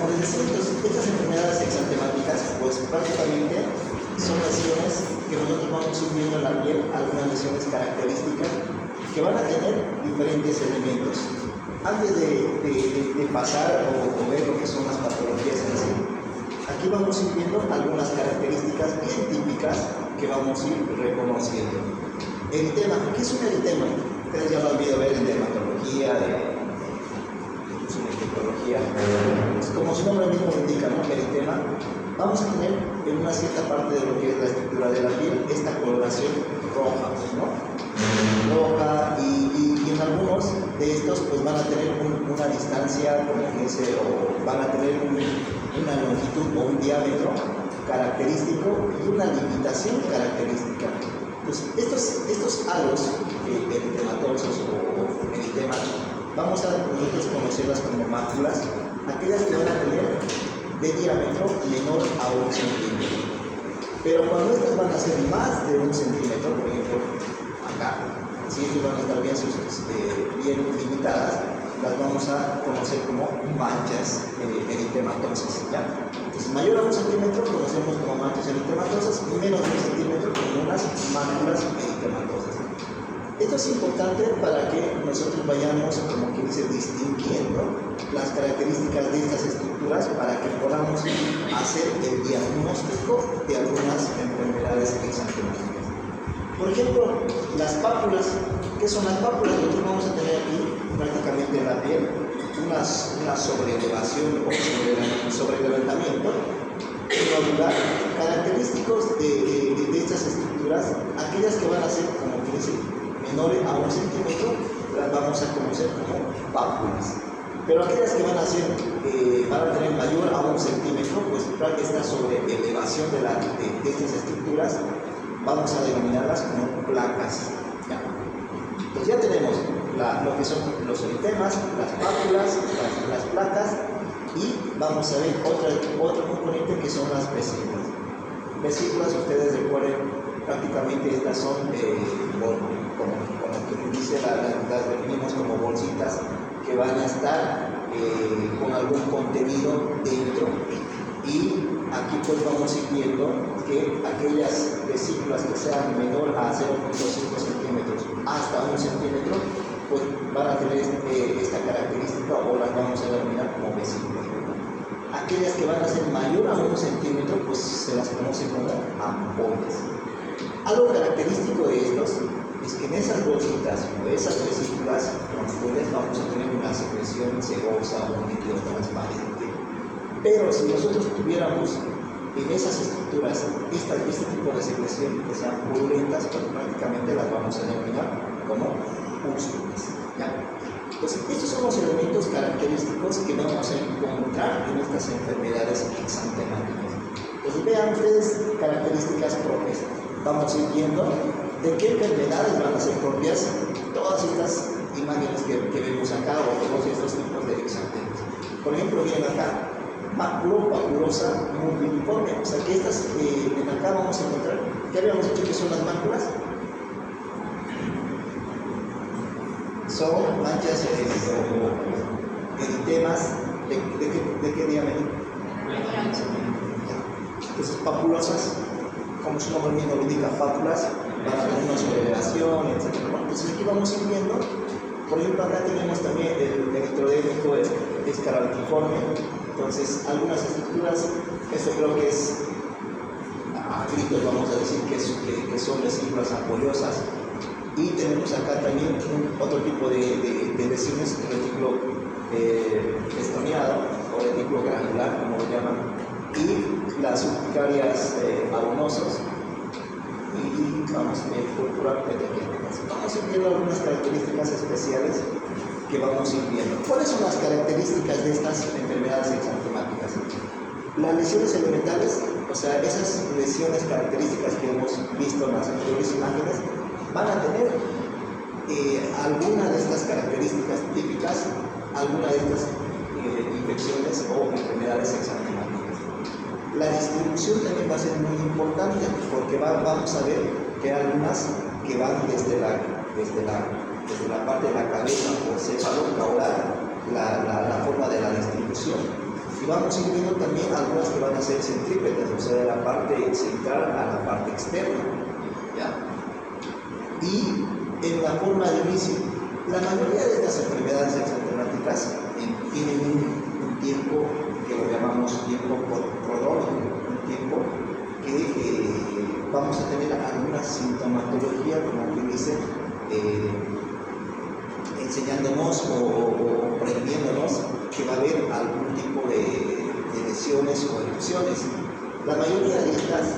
como les decía, estas enfermedades exantemáticas, pues prácticamente son lesiones que nosotros vamos viendo en la piel, algunas lesiones características que van a tener diferentes elementos. Antes de pasar o ver lo que son las patologías en sí, aquí vamos a ir viendo algunas características bien típicas que vamos a ir reconociendo. Eritema, ¿qué es un eritema? Ustedes ya lo han visto ver en dermatología, incluso en infectología. Como su nombre mismo indica, ¿no? Eritema, vamos a tener en una cierta parte de lo que es la estructura de la piel esta coloración roja, ¿no? Roja, y en algunos de estos pues van a tener una distancia, como que dice, o van a tener una longitud o un diámetro característico y una limitación característica. Entonces, estos halos eritematosos o eritemas, vamos a nosotros conocerlas como máculas, aquellas que van a tener de diámetro menor a 1 centímetro. Pero cuando estas van a ser más de 1 centímetro, por ejemplo, acá, si estas van a estar bien limitadas, las vamos a conocer como manchas eritematosas, ¿ya? Entonces, mayor a 1 centímetro conocemos como manchas eritematosas, y menos de 1 centímetro como unas máculas eritematosas. Esto es importante para que nosotros vayamos, como que dice, distinguiendo las características de estas estructuras para que podamos hacer el diagnóstico de algunas enfermedades exantemáticas. Por ejemplo, las pápulas. ¿Qué son las pápulas? Nosotros vamos a tener aquí prácticamente en la piel una sobreelevación o sobrelevantamiento nodular, característicos de estas estructuras, aquellas que van a ser, como que dice, menores a 1 centímetro, las vamos a conocer como pápulas. Pero aquellas que van a tener mayor a 1 centímetro, pues esta sobreelevación de estas estructuras, vamos a denominarlas como placas. ¿Ya? Pues ya tenemos lo que son los eritemas, las pápulas, las placas, y vamos a ver otro componente que son las vesículas. Vesículas, ustedes recuerden, prácticamente estas son, como que dice, las definimos como bolsitas que van a estar con algún contenido dentro, y aquí pues vamos a ir viendo que aquellas vesículas que sean menor a 0.5 centímetros hasta 1 centímetro, pues van a tener esta característica, o las vamos a denominar como vesículas. Aquellas que van a ser mayor a 1 centímetro, pues se las conoce como ampollas. Algo característico de estos es que en esas bolsitas o esas vesículas vamos a tener una secreción sebosa o un líquido transparente. Pero si nosotros tuviéramos en esas estructuras este tipo de secreción que sean purulentas, pues prácticamente las vamos a denominar como pústulas. ¿Ya? Entonces, estos son los elementos característicos que vamos a encontrar en estas enfermedades exantemáticas. Entonces, vean ustedes características propias. Vamos a ir viendo de qué enfermedades van a ser propias todas estas imágenes que vemos acá, o todos estos tipos de exantemas. Por ejemplo, miren acá, maculopapulosa multiforme. O sea que estas, en acá vamos a encontrar, ¿qué habíamos dicho que son las máculas? Son manchas eritemas de qué diámetro. Entonces, papulosas, como su nombre mismo lo indica, pápulas, van a tener una sobrelevación, etc. Entonces, aquí vamos a ir viendo, por ejemplo, acá tenemos también el electrodérmico escarabatiforme. Entonces, algunas estructuras, esto creo que es a gritos, vamos a decir que son vesículas ampoliosas. Y tenemos acá también otro tipo de lesiones, el retículo estoneado o retículo granular, como lo llaman, y las urticarias aronosas, y vamos a purpurar petequias. Vamos a ir viendo algunas características especiales que vamos a ir viendo. ¿Cuáles son las características de estas enfermedades exantemáticas? Las lesiones elementales, o sea, esas lesiones características que hemos visto en las anteriores imágenes, van a tener alguna de estas características típicas, alguna de estas infecciones o enfermedades exantemáticas. La distribución también va a ser muy importante, porque vamos a ver que hay algunas que van desde la parte de la cabeza o céfalo caudal, la forma de la distribución, Y vamos a ir viendo también algunas que van a ser centrípetas, o sea, de la parte central a la parte externa. ¿Ya? Y en la forma de inicio, la mayoría de estas enfermedades exantemáticas tienen un tiempo que lo llamamos tiempo prodrómico, un tiempo que vamos a tener alguna sintomatología, como que dice, enseñándonos o previniéndonos que va a haber algún tipo de lesiones o erupciones. La mayoría de estas,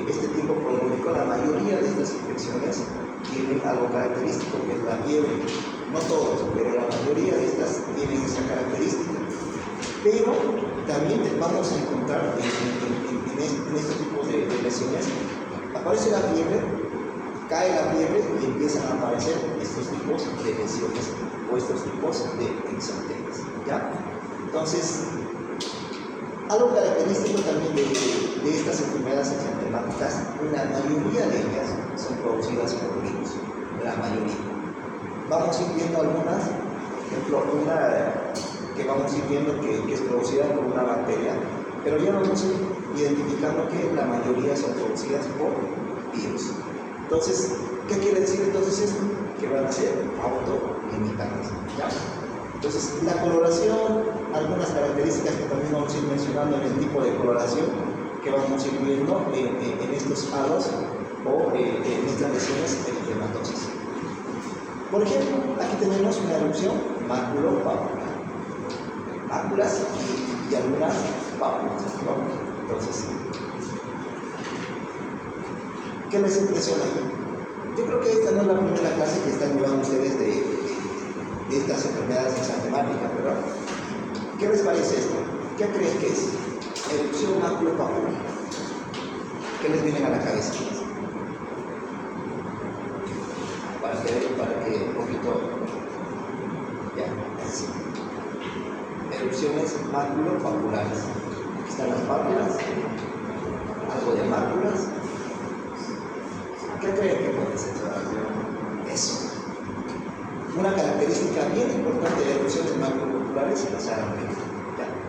este tipo prodrómico, la mayoría de estas infecciones tienen algo característico, que es la fiebre. No todos, pero la mayoría de estas tienen esa característica. Pero también vamos a encontrar en estos tipos de lesiones, aparece la fiebre, cae la fiebre y empiezan a aparecer estos tipos de lesiones o estos tipos de exantemas. ¿Ya? Entonces, algo característico también de estas enfermedades exantemáticas, la mayoría de ellas son producidas por virus, la mayoría. Vamos a ir viendo algunas, por ejemplo, una que vamos a ir viendo que es producida por una bacteria, pero ya vamos a ir identificando que la mayoría son producidas por virus. Entonces, ¿qué quiere decir entonces esto? Que van a ser autolimitantes. ¿Ya? Entonces, la coloración, algunas características que también vamos a ir mencionando en el tipo de coloración que vamos a ir viendo en estos halos o en estas lesiones eritematosis. Por ejemplo, aquí tenemos una erupción maculopapular, máculas y algunas pápulas, ¿no? Entonces, ¿qué les impresiona? Yo creo que esta no es la primera clase que están llevando ustedes de estas enfermedades exantemáticas, ¿verdad? ¿Qué les parece esto? ¿Qué creen que es? Erupción maculopapular. ¿Qué les viene a la cabeza? Para que un poquito, ya, así. Erupciones maculopapulares. Aquí están las pápulas, algo de máculas. ¿Qué creen que puede ser? Eso. Una característica bien importante de erupciones maculopapulares es la sarampión.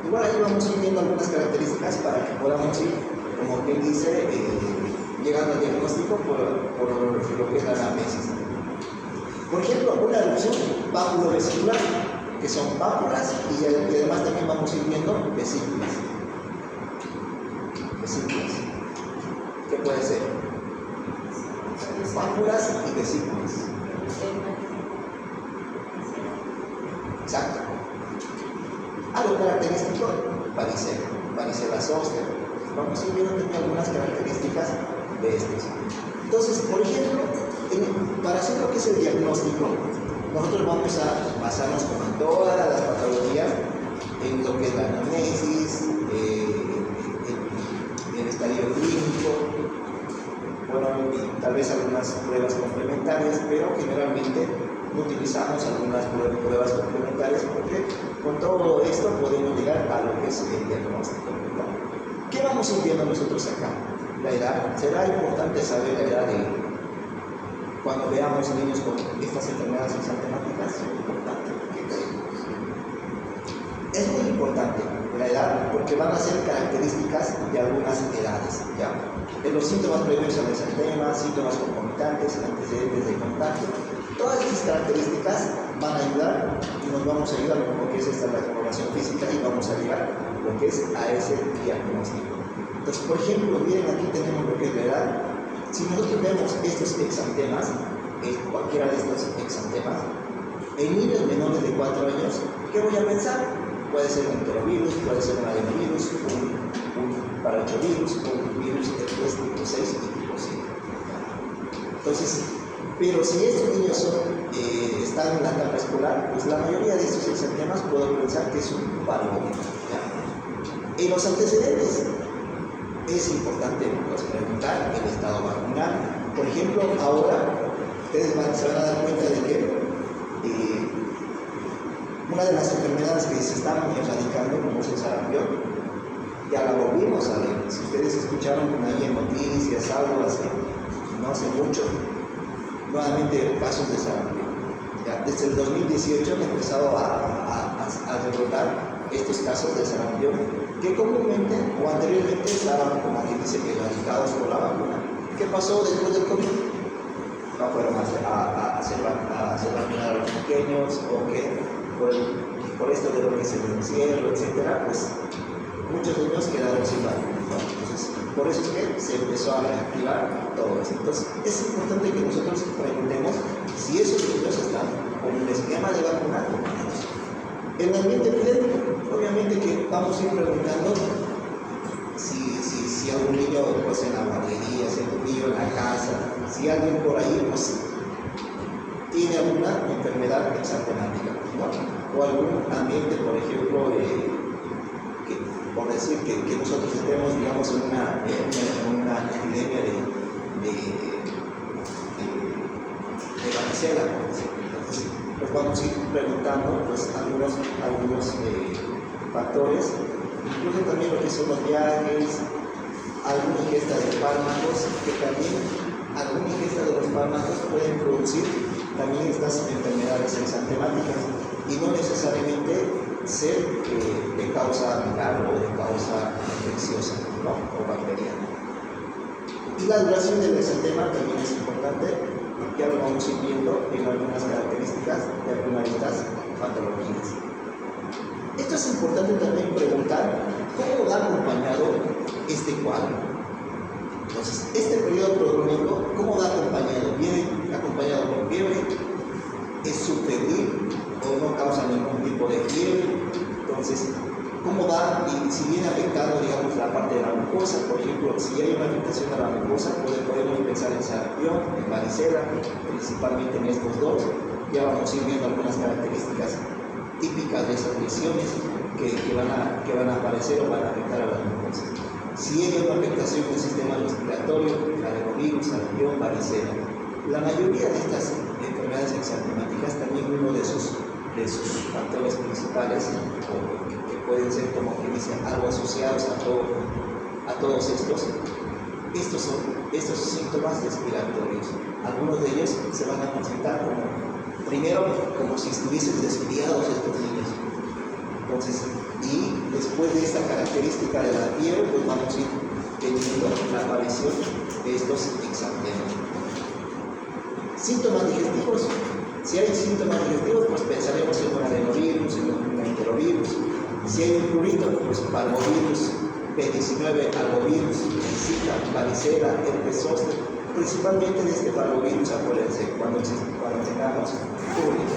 Igual ahí vamos a ir viendo algunas características para que podamos ir, como quien dice, llegando al diagnóstico por lo que es la anamnesis. Por ejemplo, una erupción pápulo-vesicular, que son pápulas y además también vamos a ir viendo vesículas. Vesículas. ¿Qué puede ser? Pápulas y vesículas. Exacto. Algo característico, varicela zoster. Vamos a ir viendo también algunas características de estos. Entonces, por ejemplo, para hacer lo que es el diagnóstico, nosotros vamos a basarnos como en todas las patologías, en lo que es la anamnesis, el estadio clínico, bueno, y tal vez algunas pruebas complementarias, pero generalmente utilizamos algunas pruebas complementarias porque con todo esto podemos llegar a lo que es el diagnóstico. ¿Qué vamos a ir viendo nosotros acá? La edad. Será importante saber la edad de cuando veamos niños con estas enfermedades exantemáticas. Es muy importante la edad porque van a ser características de algunas edades. ¿Ya? De los síntomas previos al exantema, síntomas concomitantes, antecedentes de contagio. Todas estas características van a ayudar y nos vamos a ayudar con lo que es esta exploración física y vamos a llegar lo que es a ese diagnóstico. Entonces, por ejemplo, miren, aquí tenemos lo que es la edad. Si nosotros vemos estos exantemas, cualquiera de estos exantemas, en niños menores de 4 años, ¿qué voy a pensar? Puede ser un enterovirus, puede ser un adenovirus, un parachovirus, un virus tipo 6 y tipo 7. Entonces, pero si estos niños están en la etapa escolar, pues la mayoría de estos exantemas puedo pensar que es un parvovirus. En los antecedentes es importante pues, preguntar el estado vacunal. Por ejemplo, ahora ustedes se van a dar cuenta de que una de las enfermedades que se están erradicando, como es el sarampión, ya la volvimos a ver. Si ustedes escucharon ahí en noticias, algo así, no hace mucho, nuevamente casos de sarampión. Ya, desde el 2018 han empezado a rebrotar estos casos de sarampión que comúnmente o anteriormente estaban, como quien dice, erradicados por la vacuna. ¿Qué pasó después del COVID? No fueron a hacer vacunar a los pequeños, o que por esto de lo que se le encierro, etcétera, pues muchos niños quedaron sin vacuna, ¿no? Entonces, por eso es que se empezó a reactivar todo eso. Entonces, es importante que nosotros preguntemos si esos niños están con un esquema de vacuna. En el ambiente epidémico, obviamente que vamos a ir preguntando si algún niño pues, en la guardería, si algún niño en la casa, si alguien por ahí pues, tiene alguna enfermedad exantemática, ¿no? O algún ambiente, por ejemplo, por decir que nosotros tenemos, digamos, una epidemia de varicela, por decirlo. Entonces, pues vamos a ir preguntando pues, algunos factores, incluso también lo que son los viajes, alguna ingesta de fármacos, que también alguna ingesta de los fármacos pueden producir también estas enfermedades exantemáticas y no necesariamente ser de causa viral o de causa infecciosa, ¿no? O bacteriana. Y la duración del exantema también es importante, ya lo vamos a ir viendo en algunas características de algunas de estas patologías. Esto es importante también preguntar cómo va acompañado este cuadro. Entonces, este periodo prodrómico, ¿cómo va acompañado? ¿Viene acompañado con fiebre? ¿Es subfebril o no causa ningún tipo de fiebre? Entonces, ¿cómo va? Y si viene afectado, digamos, la parte de la mucosa, por ejemplo, si hay una afectación a la mucosa, podemos pensar en sarampión, en varicela, principalmente en estos dos. Ya vamos a ir viendo algunas características típicas de esas lesiones que van a aparecer o van a afectar a las mucosas. Si hay una afectación del sistema respiratorio, adenovirus, sarampión, varicela. La mayoría de estas enfermedades exantemáticas, también uno de sus factores principales, que pueden ser, como que dice, algo asociados a todos estos síntomas respiratorios. Algunos de ellos se van a presentar primero como si estuviesen resfriados estos niños. Entonces, y después de esta característica de la fiebre, pues vamos a ir teniendo la aparición de estos exantemas. Síntomas digestivos. Si hay síntomas digestivos, pues pensaremos en un adenovirus, en un enterovirus. Si hay un prurito, pues parvovirus, B19, algovirus, zika, varicela, herpes zóster. Principalmente de este parvovirus, acuérdense, cuando tengamos prurito.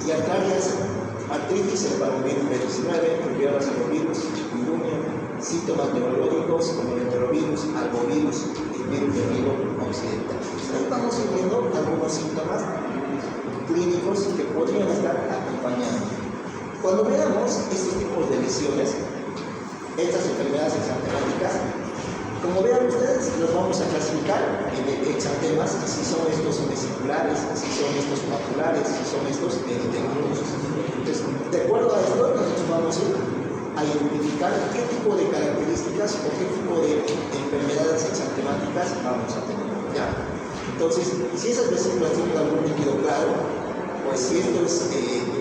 Y artrarias, artritis, el parvovirus B19, rubiolas, algovirus, virunia, síntomas neurológicos como el enterovirus, algovirus y virus del Nilo occidental. Ahí vamos a ir viendo algunos síntomas clínicos que podrían estar acompañando. Cuando veamos estos tipos de lesiones, estas enfermedades exantemáticas, como vean ustedes, los vamos a clasificar en exantemas, si son estos vesiculares, si son estos maculares, si son estos eritemosos. Entonces, de acuerdo a esto, nosotros vamos a identificar qué tipo de características o qué tipo de enfermedades exantemáticas vamos a tener. ¿Ya? Entonces, si esas vesículas tienen algún líquido claro, pues si esto es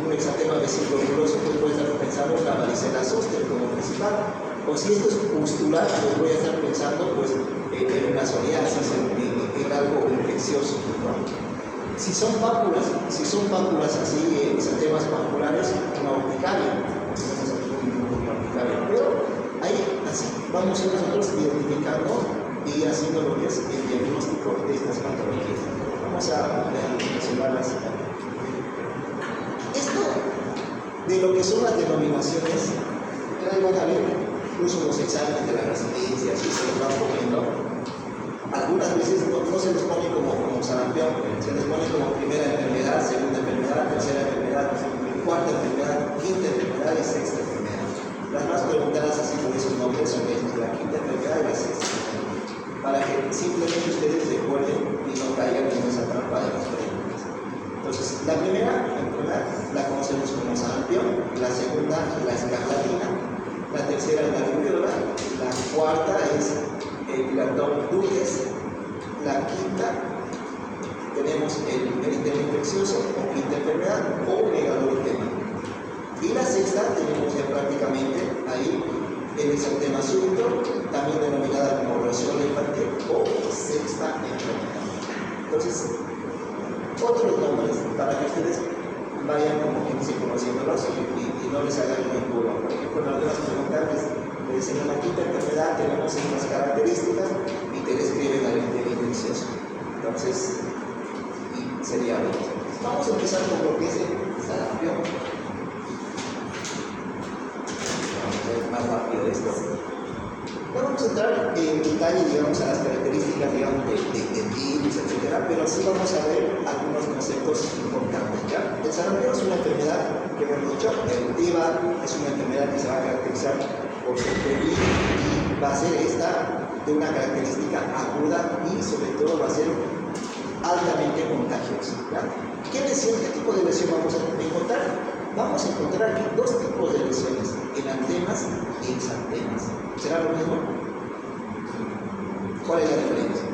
un exantema vesículo-fibroso, pues voy a estar pensando en la varicela zóster como principal. O si esto es pustular, pues voy a estar pensando pues, en una psoriasis, en algo infeccioso, ¿no? Si son pápulas así, exantemas papulares, una urticaria. Pero ahí así vamos a ir nosotros identificando y haciendo lo que es el diagnóstico de estas patologías. Vamos a mencionarlas. Esto de lo que son las denominaciones, ahí van a ver incluso los exámenes de la residencia, si se los van poniendo. Algunas veces no se les pone como sarampión, se les pone como primera enfermedad, segunda enfermedad, tercera enfermedad, cuarta enfermedad, quinta enfermedad y sexta enfermedad. Las más preguntadas así con esos nombres son la quinta enfermedad y la sexta enfermedad, para que simplemente ustedes recuerden y no caigan en esa trampa de las preguntas. Entonces, la primera enfermedad la conocemos como sarampión, la segunda la escarlatina, la tercera es la rubiola, la cuarta es el Pilatomyces, la quinta tenemos el eritema infeccioso o quinta enfermedad o megalotema. Y la sexta tenemos ya prácticamente ahí el exantema súbito, también denominada como reacción infantil o sexta enfermedad. Entonces, otros nombres para que ustedes vayan como quien dice conociéndolos y no les hagan ningún burro. Por ejemplo, en algunas preguntas les dicen aquí esta enfermedad tenemos estas características y te describen al infeccioso. Entonces, sería bueno. Vamos a empezar con lo que es el sarampión. Vamos a ver más rápido esto. No vamos a entrar en detalle, digamos, a las características, digamos, de virus, etcétera, pero sí vamos a ver algunos conceptos importantes, ¿ya? El sarampión es una enfermedad que hemos dicho, evolutiva, es una enfermedad que se va a caracterizar por ser febril y va a ser esta de una característica aguda y sobre todo va a ser altamente contagiosa, ¿ya? ¿Qué lesión, qué tipo de lesión vamos a encontrar? Vamos a encontrar aquí dos tipos de lesiones, enantemas y exantemas. ¿Será lo mismo? ¿Cuál es la diferencia?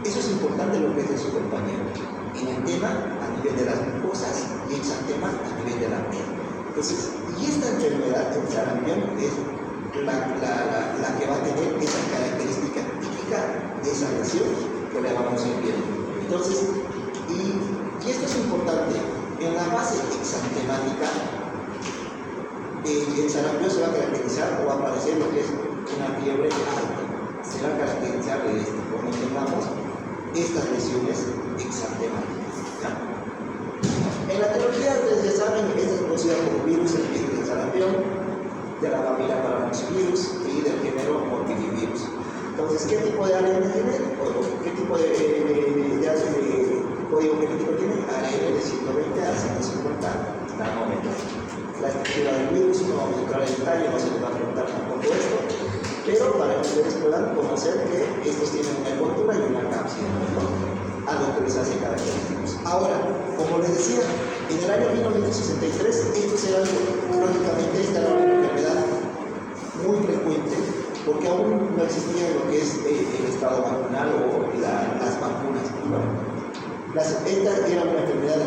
Eso es importante lo que es de su compañero. Enantema a nivel de las mucosas y exantema a nivel de la piel. Entonces, y esta enfermedad, el sarampión, es la que va a tener esa característica típica de esa lesión que le vamos a ir viendo. Entonces, y esto es importante, en la base exantemática, el sarampión se va a caracterizar o va a aparecer lo que es una fiebre alta. Se va a caracterizar de esto, cuando tengamos estas lesiones exantemáticas, ¿ya? En la teología, ustedes ya saben, esta es conocida como virus, el virus del sarampión, de la familia Paravovirus y del género Morbillivirus. Entonces, ¿qué tipo de ARN tiene? ¿Qué tipo de código genético tiene? ARN de 120 a 150 nanómetros. La estructura del virus, no vamos a entrar en detalle, no se les va a preguntar tampoco esto, pero para que ustedes puedan conocer que estos tienen una envoltura y una cápsula, ¿no? Algo que les hace característicos. Ahora, como les decía, en el año 1963, estos eran, lógicamente, esta era una enfermedad muy frecuente, porque aún no existía lo que es el estado vacunal o las vacunas. ¿No? Esta era una enfermedad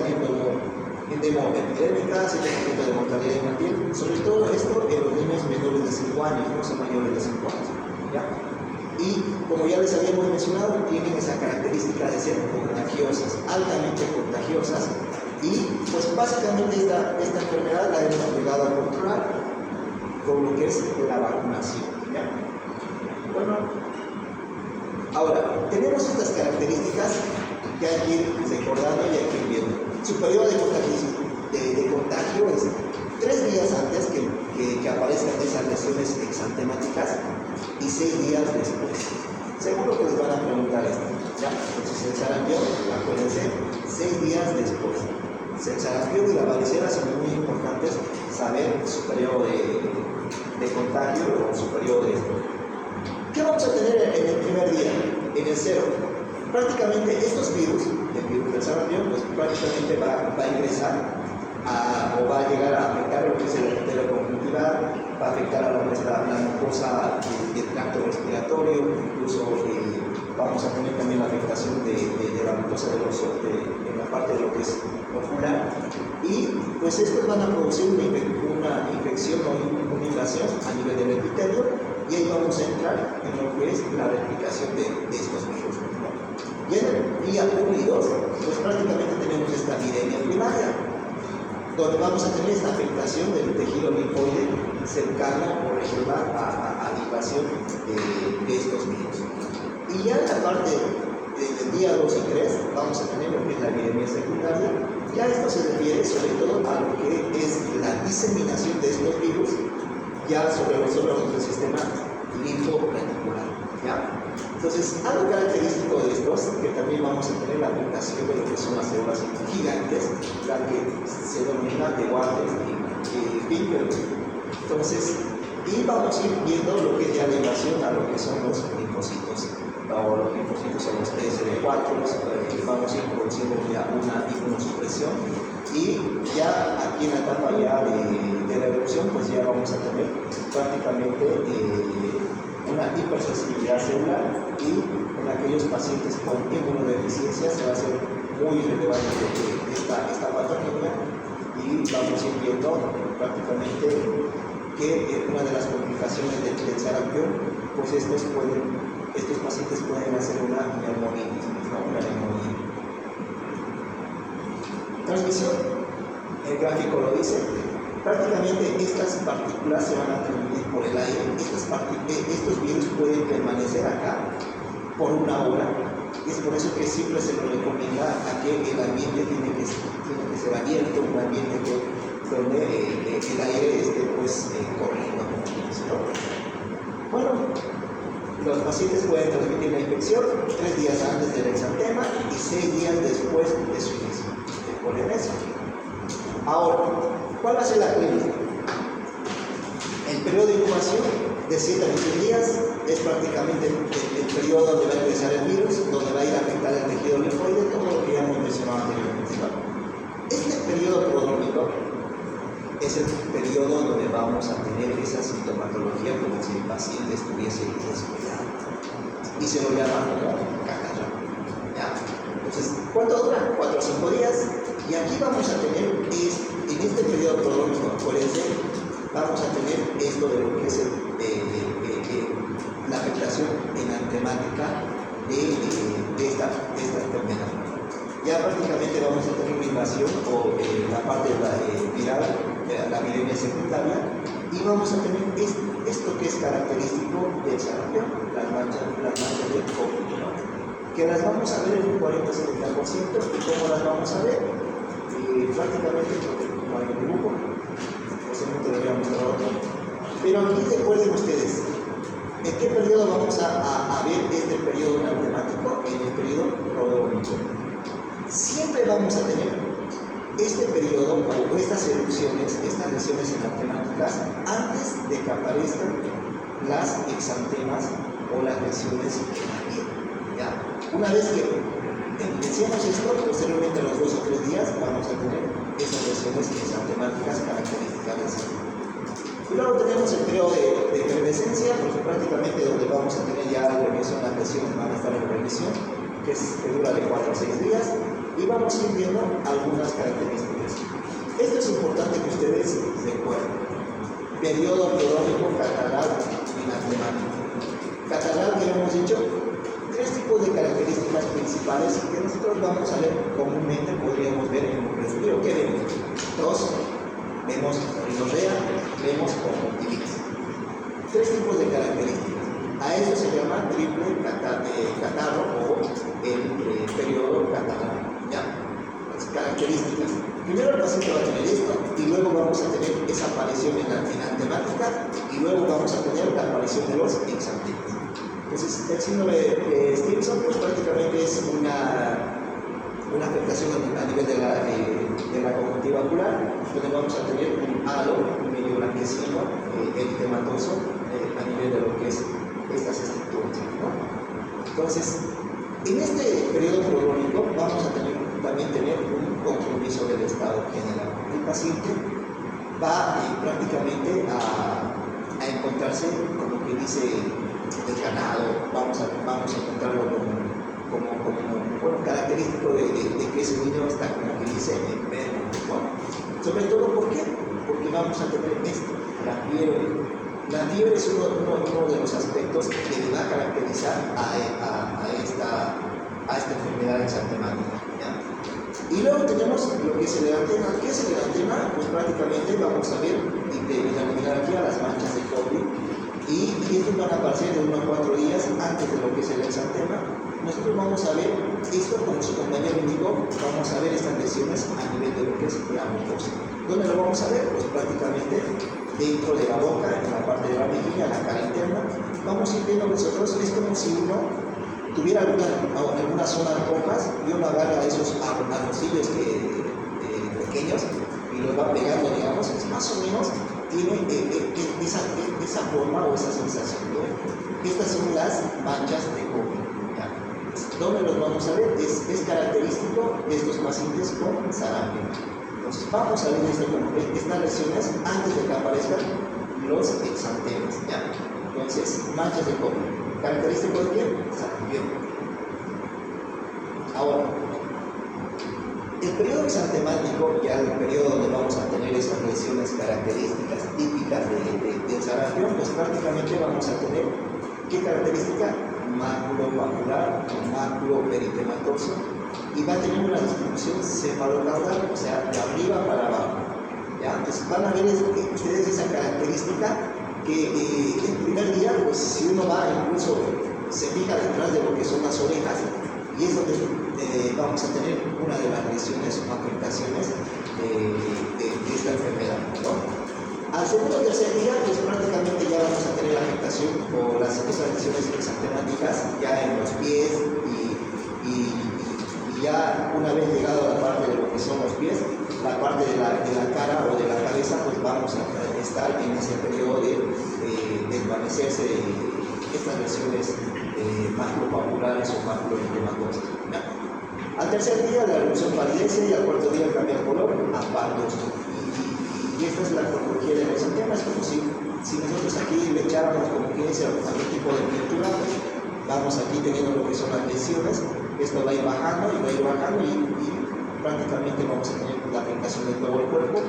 endemo-epidémica, 7% de mortalidad infantil, sobre todo esto en los niños menores de 5 años, no son mayores de 5 años. ¿Ya? Y como ya les habíamos mencionado, tienen esa característica de ser contagiosas, altamente contagiosas, y pues básicamente esta enfermedad la hemos obligado a controlar con lo que es la vacunación. ¿Ya? Bueno, ahora, tenemos estas características que hay que ir recordando y hay que ir viendo. Su periodo de contagio es 3 días antes que aparezcan esas lesiones exantemáticas y 6 días después. Seguro que les van a preguntar esto, ¿ya? Entonces el sarampión, acuérdense, 6 días después. El sarampión y la varicela son muy importantes saber su periodo de contagio o su periodo de esto. ¿Qué vamos a tener en el primer día? En el 0. Prácticamente estos virus, el virus del sarampión, pues prácticamente va a ingresar o va a llegar a afectar lo que es el enteroconjuntival, va a afectar a la mucosa del tracto respiratorio, incluso vamos a tener también la afectación de la mucosa en la parte de lo que es ocular, y pues estos van a producir una infección o una invasión a nivel del epitelio, y ahí vamos a entrar en lo que es la replicación de estos virus. Y en el día 1 y 2, pues prácticamente tenemos esta epidemia primaria, donde vamos a tener esta afectación del tejido linfoide cercano o regional a la invasión de estos virus. Y ya en la parte del día 2 y 3 vamos a tener lo que es la epidemia secundaria. Ya esto se refiere sobre todo a lo que es la diseminación de estos virus ya sobre los órganos del sistema linfo-reticular, ¿ya? Entonces, algo característico de estos, que también vamos a tener la aplicación de lo que son las células gigantes, la que se denomina de Waters y Pinker. Entonces, y vamos a ir viendo lo que es ya la invasión a lo que son los linfocitos, o los linfocitos son los TSD4, vamos a ir produciendo ya una inmunosupresión, y ya aquí en la etapa ya de la erupción, pues ya vamos a tener prácticamente una hipersensibilidad celular, y en aquellos pacientes con inmunodeficiencia se va a hacer muy relevante esta patología, y vamos a ir viendo prácticamente que una de las complicaciones del sarampión, pues estos pacientes pueden hacer una neumonitis, ¿no? Una neumonía. Transmisión, el gráfico lo dice, prácticamente estas partículas se van a transmitir por el aire. Estos virus pueden permanecer acá por una hora, y es por eso que siempre se nos recomienda a que el ambiente tiene que ser abierto, un ambiente donde el aire esté pues corriendo. Bueno, los pacientes pueden transmitir la infección 3 días antes del exantema y 6 días después de su inicio. Recuerden eso. Ahora, ¿cuál va a ser la clínica? El periodo de incubación de 7 a 21 días es prácticamente el periodo donde va a ingresar el virus, donde va a ir a afectar el tejido linfoide, todo lo que ya hemos mencionado anteriormente. Este periodo prodrómico es el periodo donde vamos a tener esa sintomatología como si el paciente estuviese descuidado. Y se lo llama catarro. Entonces, ¿cuánto dura? 4 o 5 días. Y aquí vamos a tener, en este periodo prodrómico, acuérdense, vamos a tener esto de lo que es la afectación enantemática de esta enfermedad. Ya prácticamente vamos a tener una invasión o la parte viral, la viremia secundaria, y vamos a tener esto que es característico del sarampión, las manchas del COVID, ¿no? Que las vamos a ver en un 40-70%. ¿Y cómo las vamos a ver? Prácticamente, porque no hay un dibujo, posiblemente lo voy a mostrar otro. Pero aquí recuerden ustedes, ¿en qué periodo vamos a ver este periodo enantemático? En el periodo prodrómico. Siempre vamos a tener este periodo o estas erupciones, estas lesiones enantemáticas, antes de que aparezcan las exantemas o las lesiones en la piel. ¿Ya? Una vez que evidenciamos esto, posteriormente a los 2 o 3 días vamos a tener esas lesiones exantemáticas características del sarampión. Y luego tenemos el periodo de efervescencia, porque prácticamente donde vamos a tener ya lo que son las lesiones van a estar en remisión, que dura de 4 a 6 días, y vamos a ir viendo algunas características. Esto es importante que ustedes recuerden. Periodo prodrómico, catarral y enantemático. Catarral, que hemos dicho, 3 tipos de características principales que nosotros vamos a ver comúnmente, podríamos ver en un respiro. ¿Qué vemos? 2, vemos rinorrea, vemos conjuntivitis. 3 tipos de características. A eso se llama triple catarro o el periodo catarral. ¿Ya? Las características. Primero el paciente va a tener esto, y luego vamos a tener esa aparición enantemática, y luego vamos a tener la aparición de los exantemas. Entonces, el síndrome de Stevenson pues prácticamente es una afectación a nivel de la conjuntiva ocular, donde vamos a tener un halo medio blanquecino, eritematoso, a nivel de lo que es estas estructuras, ¿no? Entonces, en este periodo prodrómico vamos a también tener un compromiso del estado general. El paciente va prácticamente a encontrarse, como que dice, desganado, vamos a encontrarlo como característico de que ese niño está como que dice enfermo, ¿no? Sobre todo, ¿por qué? Porque vamos a tener esto, la fiebre. La fiebre es uno de los aspectos que le va a caracterizar a esta enfermedad exantemática. Y luego tenemos lo que es el edantema. ¿Qué es el edantema? Pues prácticamente vamos a ver y denominar aquí a las manchas de COVID. Y estos van a aparecer de 1 a 4 días antes de lo que es el exantema. Nosotros vamos a ver esto, como su compañero indicó, vamos a ver estas lesiones a nivel de lo que es la mucosa. ¿Dónde lo vamos a ver? Pues prácticamente dentro de la boca, en la parte de la mejilla, en la cara interna. Vamos a ir viendo nosotros, es como si uno tuviera alguna zona rojas y uno agarra esos arrocillos pequeños y los va pegando, digamos, es más o menos tiene esa forma o esa sensación, ¿no? Estas son las manchas de COVID. ¿Dónde los vamos a ver? Es característico de estos pacientes con sarampión. Entonces vamos a ver estas lesiones antes de que aparezcan los exantemas. Entonces, manchas de COVID. ¿Característico de qué? Sarampión. Ahora, el periodo exantemático, ya el periodo donde vamos a tener esas lesiones características típicas del sarampión, pues prácticamente vamos a tener, ¿qué característica? Máculo-papular, máculo-peritematoso, y va a tener una distribución cefalocaudal, o sea, de arriba para abajo. ¿Ya? Entonces van a ver ustedes esa característica que el primer día, pues si uno va, incluso se fija detrás de lo que son las orejas, y es donde vamos a tener una de las lesiones o afectaciones de esta enfermedad, ¿no? Al segundo o tercer día, pues prácticamente ya vamos a tener la afectación o esas lesiones exantemáticas ya en los pies y ya una vez llegado a la parte de lo que son los pies, la parte de la cara o de la cabeza, pues vamos a estar en ese periodo de desvanecerse estas lesiones maculopapulares o maculoeritematosos. Al tercer día la erupción palidece y al cuarto día cambia el color a pardos. Y esta es la cronología del exantema. Es como si nosotros aquí le echáramos como que dice algún tipo de pintura, pues vamos aquí teniendo lo que son las lesiones. Esto va a ir bajando y prácticamente vamos a tener la afectación de todo el cuerpo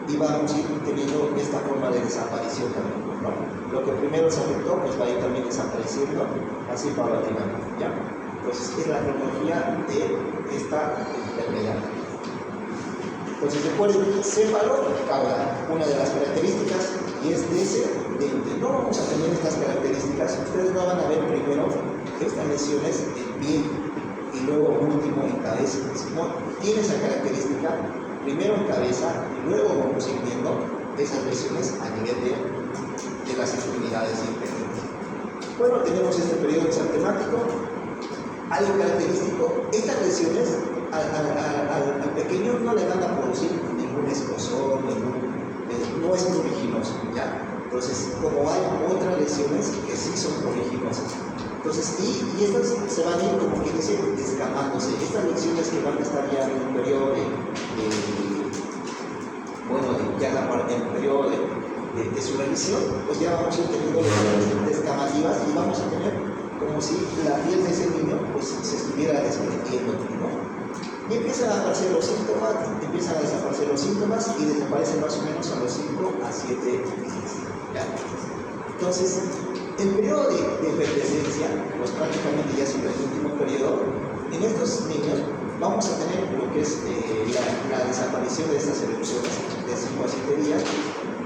y vamos a ir teniendo esta forma de desaparición también, ¿no? Lo que primero se afectó pues va a ir también desapareciendo así paulatinamente, ¿ya? Entonces es la cronología de esta enfermedad. Entonces recuerden, céfalo caudal, una de las características, y es de ese dente. No vamos a tener estas características, ustedes no van a ver primero estas lesiones en pie y luego último en cabeza, sino tiene esa característica primero en cabeza y luego vamos a ir viendo esas lesiones a nivel de las extremidades inferiores. Bueno, tenemos este periodo exantemático. Algo característico, estas lesiones al pequeño no le van a producir ningún escozor, no es pruriginoso, ¿ya? Entonces, como hay otras lesiones que sí son pruriginosas. Entonces, y estas se van a ir, como que dice, descamándose. Estas lesiones que van a estar ya en un periodo ya en el periodo de su revisión, pues ya vamos a ir teniendo lesiones descamativas y vamos a tener como si la piel de ese niño pues se estuviera desprendiendo, ¿no? Y empiezan a aparecer los síntomas, empiezan a desaparecer los síntomas y desaparecen más o menos a los 5 a 7 meses, ¿ya? Entonces, el periodo de efervescencia, pues prácticamente ya es el último periodo. En estos niños vamos a tener lo que es la desaparición de estas erupciones de 5 a 7 días,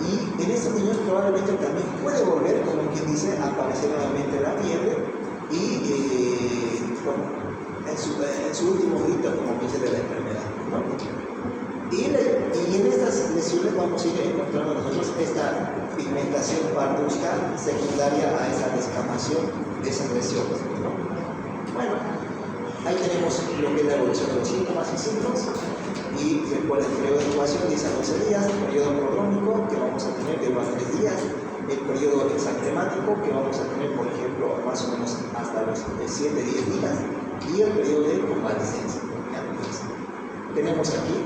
y en estos niños probablemente también puede volver, como quien dice, a aparecer nuevamente la fiebre y en su último grito, como dice, de la enfermedad, ¿no? Y en estas lesiones vamos a ir encontrando nosotros esta pigmentación parduzca secundaria a esa descamación de esas lesiones, ¿no? Bueno, ahí tenemos lo que es la evolución de los síntomas y signos, y recuerden el periodo de incubación 10 a 12 días, el periodo prodrómico que vamos a tener de más 3 días, el periodo exantemático que vamos a tener, por ejemplo, más o menos hasta los 7-10 días, y el periodo de convalescencia. Entonces, tenemos aquí,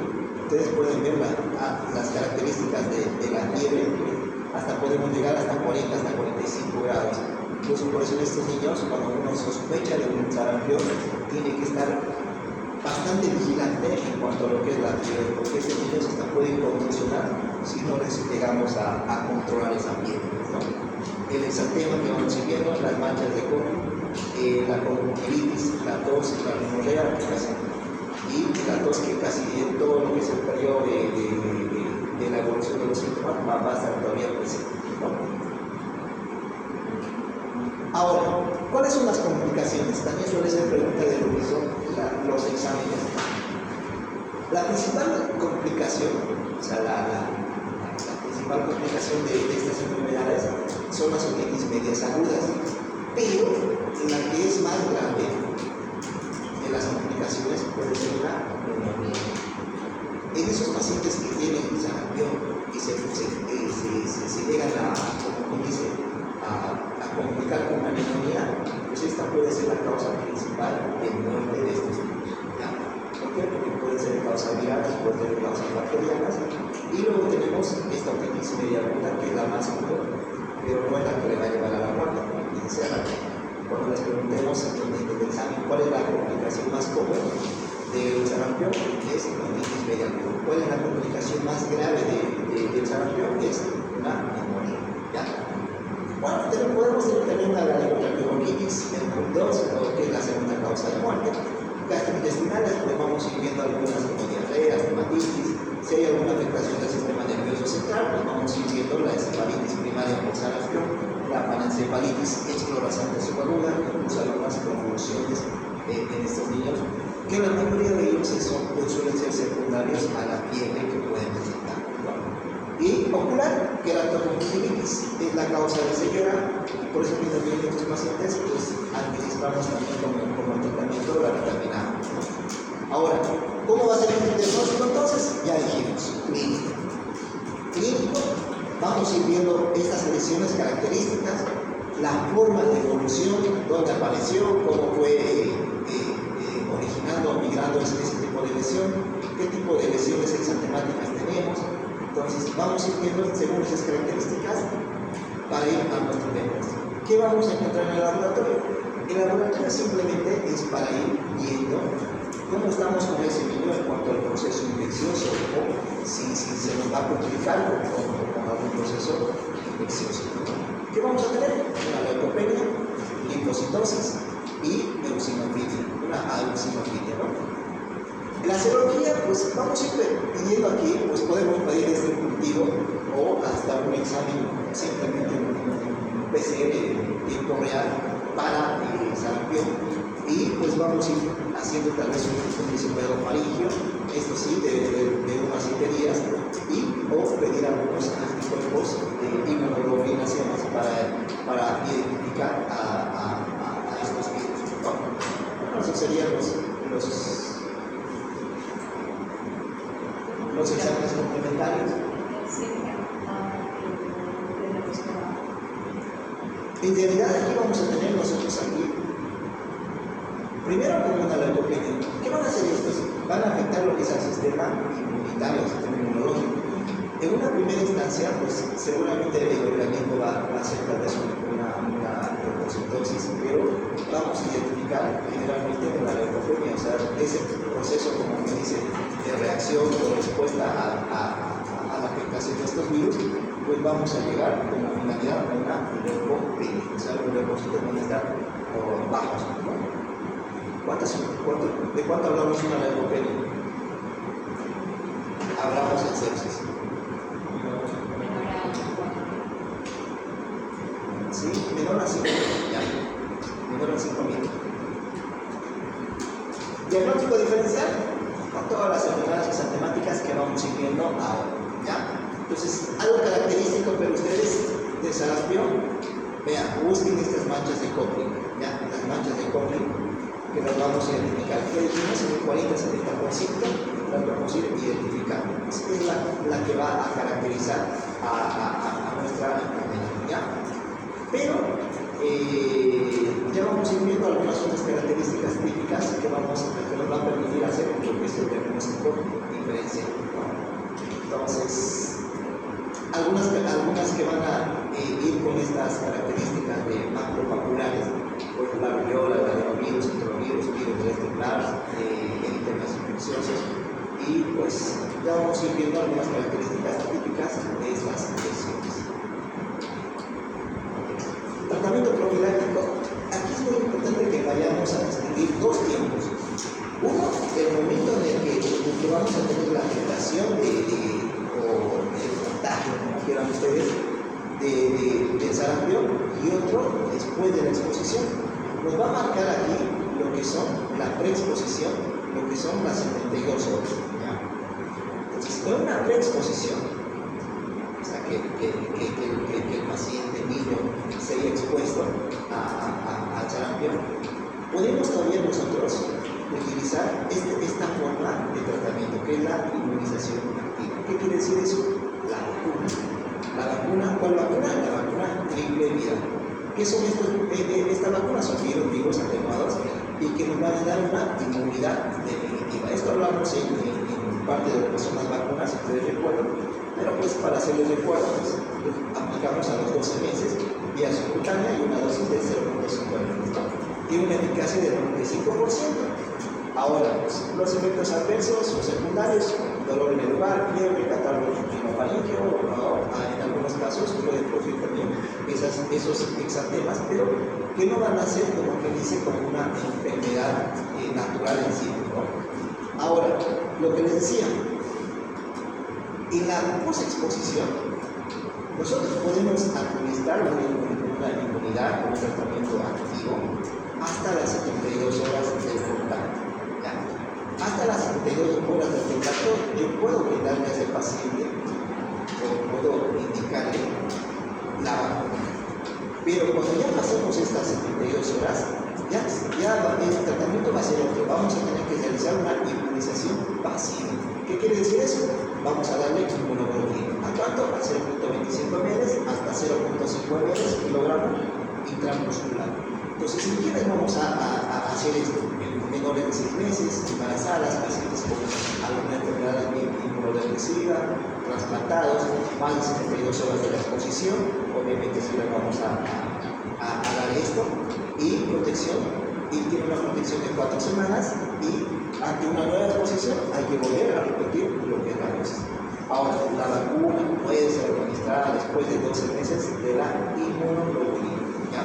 ustedes pueden ver las características de la fiebre, hasta podemos llegar hasta 40, hasta 45 grados. Incluso por eso en estos niños, cuando uno sospecha de un sarampión, tiene que estar bastante vigilante en cuanto a lo que es la fiebre, porque estos niños hasta pueden convulsionar si no les llegamos a controlar esa fiebre, ¿no? El exantema que vamos viendo, las manchas de cono, la conjuntivitis, la tos, la rinorrea, y la tos que casi en todo lo que es el periodo de la evolución de los síntomas va a estar todavía presente, ¿no? Ahora, ¿cuáles son las complicaciones? También suele ser pregunta de lo que son los exámenes. La principal complicación, o sea, la principal complicación de estas enfermedades son las otitis medias agudas, pero la que es más grave de las complicaciones puede ser la neumonía. En esos pacientes que tienen sarampión y se llegan a complicar con una neumonía, pues esta puede ser la causa principal de muerte de estos niños. ¿Por qué? Porque puede ser causas virales, puede ser causas bacterianas, y luego tenemos esta otitis media aguda, que es la más común, pero no es la que le va a llevar a la muerte, como dice. Cuando les preguntemos en el examen cuál es la complicación más común del sarampión es bronquitis media aguda. ¿Cuál es la complicación más grave del sarampión? Es una neumonía. ¿Ya? Bueno, podemos tener también una bronquitis en punto 2, que es la segunda causa de muerte. Gastrointestinales, pues vamos ir viendo algunas como diarrea, hematitis. Si hay alguna afectación del sistema nervioso central, pues vamos ir viendo la encefalitis primaria por sarampión, la panencefalitis explorazante subaguda, que causa algunas convulsiones en estos niños, que la mayoría de ellos suelen ser secundarios a la fiebre que pueden presentar. Y ocular, que la conjuntivitis es la causa de ceguera, y por eso que también en estos pacientes pues, administramos también como tratamiento la vitamina A. Ahora, ¿cómo va a ser el diagnóstico entonces? Ya dijimos, clínico. Clínico, vamos a ir viendo estas lesiones características, la forma de evolución, dónde apareció, cómo fue originando o migrando ese tipo de lesión, qué tipo de lesiones exantemáticas tenemos. Entonces, vamos a ir viendo según esas características para ir a nuestro diagnóstico. ¿Qué vamos a encontrar en el laboratorio? El laboratorio simplemente es para ir viendo cómo estamos con ese niño en cuanto al proceso infeccioso o si se nos va a complicar con algún proceso infeccioso. ¿Qué vamos a tener? Una leucopenia, linfocitosis y eosinofilia, una eosinofilia, ¿no? La serología, pues vamos a ir pidiendo aquí, pues podemos pedir desde el cultivo o hasta un examen, simplemente un PCR en tiempo real para sarampión. Y pues vamos a ir haciendo tal vez un disipado faríngeo, esto sí, de unas 7 días, o pedir algunos anticuerpos de inmunoglobulinas para identificar a estos virus. Bueno, esos serían los exámenes complementarios. En realidad aquí vamos a tener nosotros aquí, primero con una leucopenia. ¿Qué van a hacer estos? Van a afectar lo que es el sistema inmunitario, el sistema inmunológico. En una primera instancia, pues seguramente el organismo va a hacer tal vez una leucocitosis, pero vamos a identificar generalmente con la leucopenia, o sea, ese proceso, como me dice, de reacción o respuesta a la afectación de estos virus, pues vamos a llegar como finalidad a una leucopenia, o sea, los leucocitos van a estar bajos, ¿no? ¿De cuánto hablamos en una leucopenia? Hablamos en sepsis. ¿Sí? Menor a 5.000. Ya. Menor a 5.000. Diagnóstico diferencial con todas las enfermedades exantemáticas que vamos a ir viendo ahora. ¿Ya? Entonces, algo característico para ustedes de sarampión, vean, busquen estas manchas de Koplik, ¿ya? Las manchas de Koplik que las vamos a identificar. ¿Qué dijimos? En el 40-70% las vamos a ir identificando. Es la que va a caracterizar a nuestra enfermedad, ¿ya? Pero ya vamos a ir viendo algunas otras características típicas que nos van a permitir hacer lo que es el diagnóstico diferencial. Entonces, algunas que van a ir con estas características de macropapulares, pues la rubiola, el adenovirus, enterovirus, virus vesicular, entemas infecciosos, y pues ya vamos a ir viendo algunas características típicas de estas lesiones. Tratamiento profiláctico. Aquí es muy importante que vayamos a distinguir dos tiempos. Uno, el momento en el que vamos a tener la afectación o el contagio, como quieran ustedes, del sarampión, y otro después de la exposición. Nos va a marcar aquí lo que son la preexposición, lo que son las 72 horas. ¿Ya? Entonces, en una preexposición, o sea, que el paciente, el niño, se haya expuesto al sarampión, podemos todavía nosotros utilizar esta forma de tratamiento, que es la inmunización activa. ¿Qué quiere decir eso? La vacuna. La vacuna, ¿cuál vacuna? La vacuna triple viral. ¿Qué son estas vacunas? Son virus atenuados y que nos van a dar una inmunidad definitiva. Esto hablamos en parte de lo que son las vacunas, si ustedes recuerdan, pero pues para hacerles recuerdo, pues, aplicamos a los 12 meses vía subcutánea y una dosis de 0.5 mg. Tiene una eficacia del 95%. Ahora, pues, los efectos adversos o secundarios, dolor en el lugar, fiebre, catarro rinopalítico, ¿no? En algunos casos puede producir también esos exantemas, pero que no van a ser como que dice como una enfermedad natural en sí, ¿no? Ahora, lo que les decía, en la posexposición, nosotros podemos administrar una inmunidad con un tratamiento activo hasta las 72 horas del contacto. Hasta las 72 horas del contacto yo puedo brindarle a ese paciente o puedo indicarle la vacuna. Pero cuando ya pasemos estas 72 horas, ya el tratamiento va a ser otro. Vamos a tener que realizar una inmunización pasiva. ¿Qué quiere decir eso? Vamos a darle inmunoglobulina. ¿A cuánto? A 0.25 ml hasta 0.5 ml kilogramo intramuscular. Entonces, si quieren, vamos a hacer esto en menores de 6 meses, embarazadas, pacientes con alguna enfermedad inmunodepresiva, trasplantados, más de 72 horas de la exposición. Obviamente, si les vamos a dar esto, y protección, y tiene una protección de 4 semanas, y ante una nueva exposición hay que volver a repetir lo que es la dosis. Ahora, la vacuna puede ser administrada después de 12 meses de la inmunoglobulina. ¿Ya?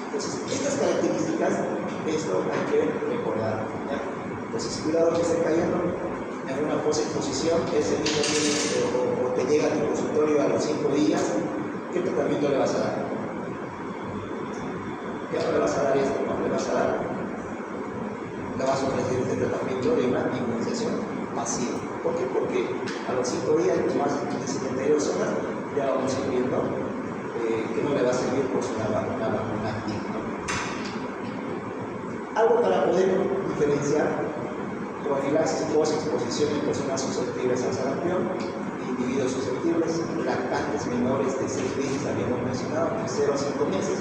Entonces, estas características, esto hay que recordar. ¿Ya? Entonces, cuidado que esté cayendo en una posexposición, ese niño tiene o te llega a tu consultorio a los 5 días, ¿qué tratamiento le vas a dar? Ya no le vas a dar esto, no le vas a dar, le vas a ofrecer este tratamiento de una inmunización pasiva. ¿Por qué? Porque a los 5 días, más de 72 horas, ya vamos a ir viendo que no le va a servir pues una vacuna activa. Algo para poder diferenciar profilaxis post-exposición en personas susceptibles al sarampión, individuos susceptibles, lactantes menores de 6 meses, habíamos mencionado, de 0 a 5 meses,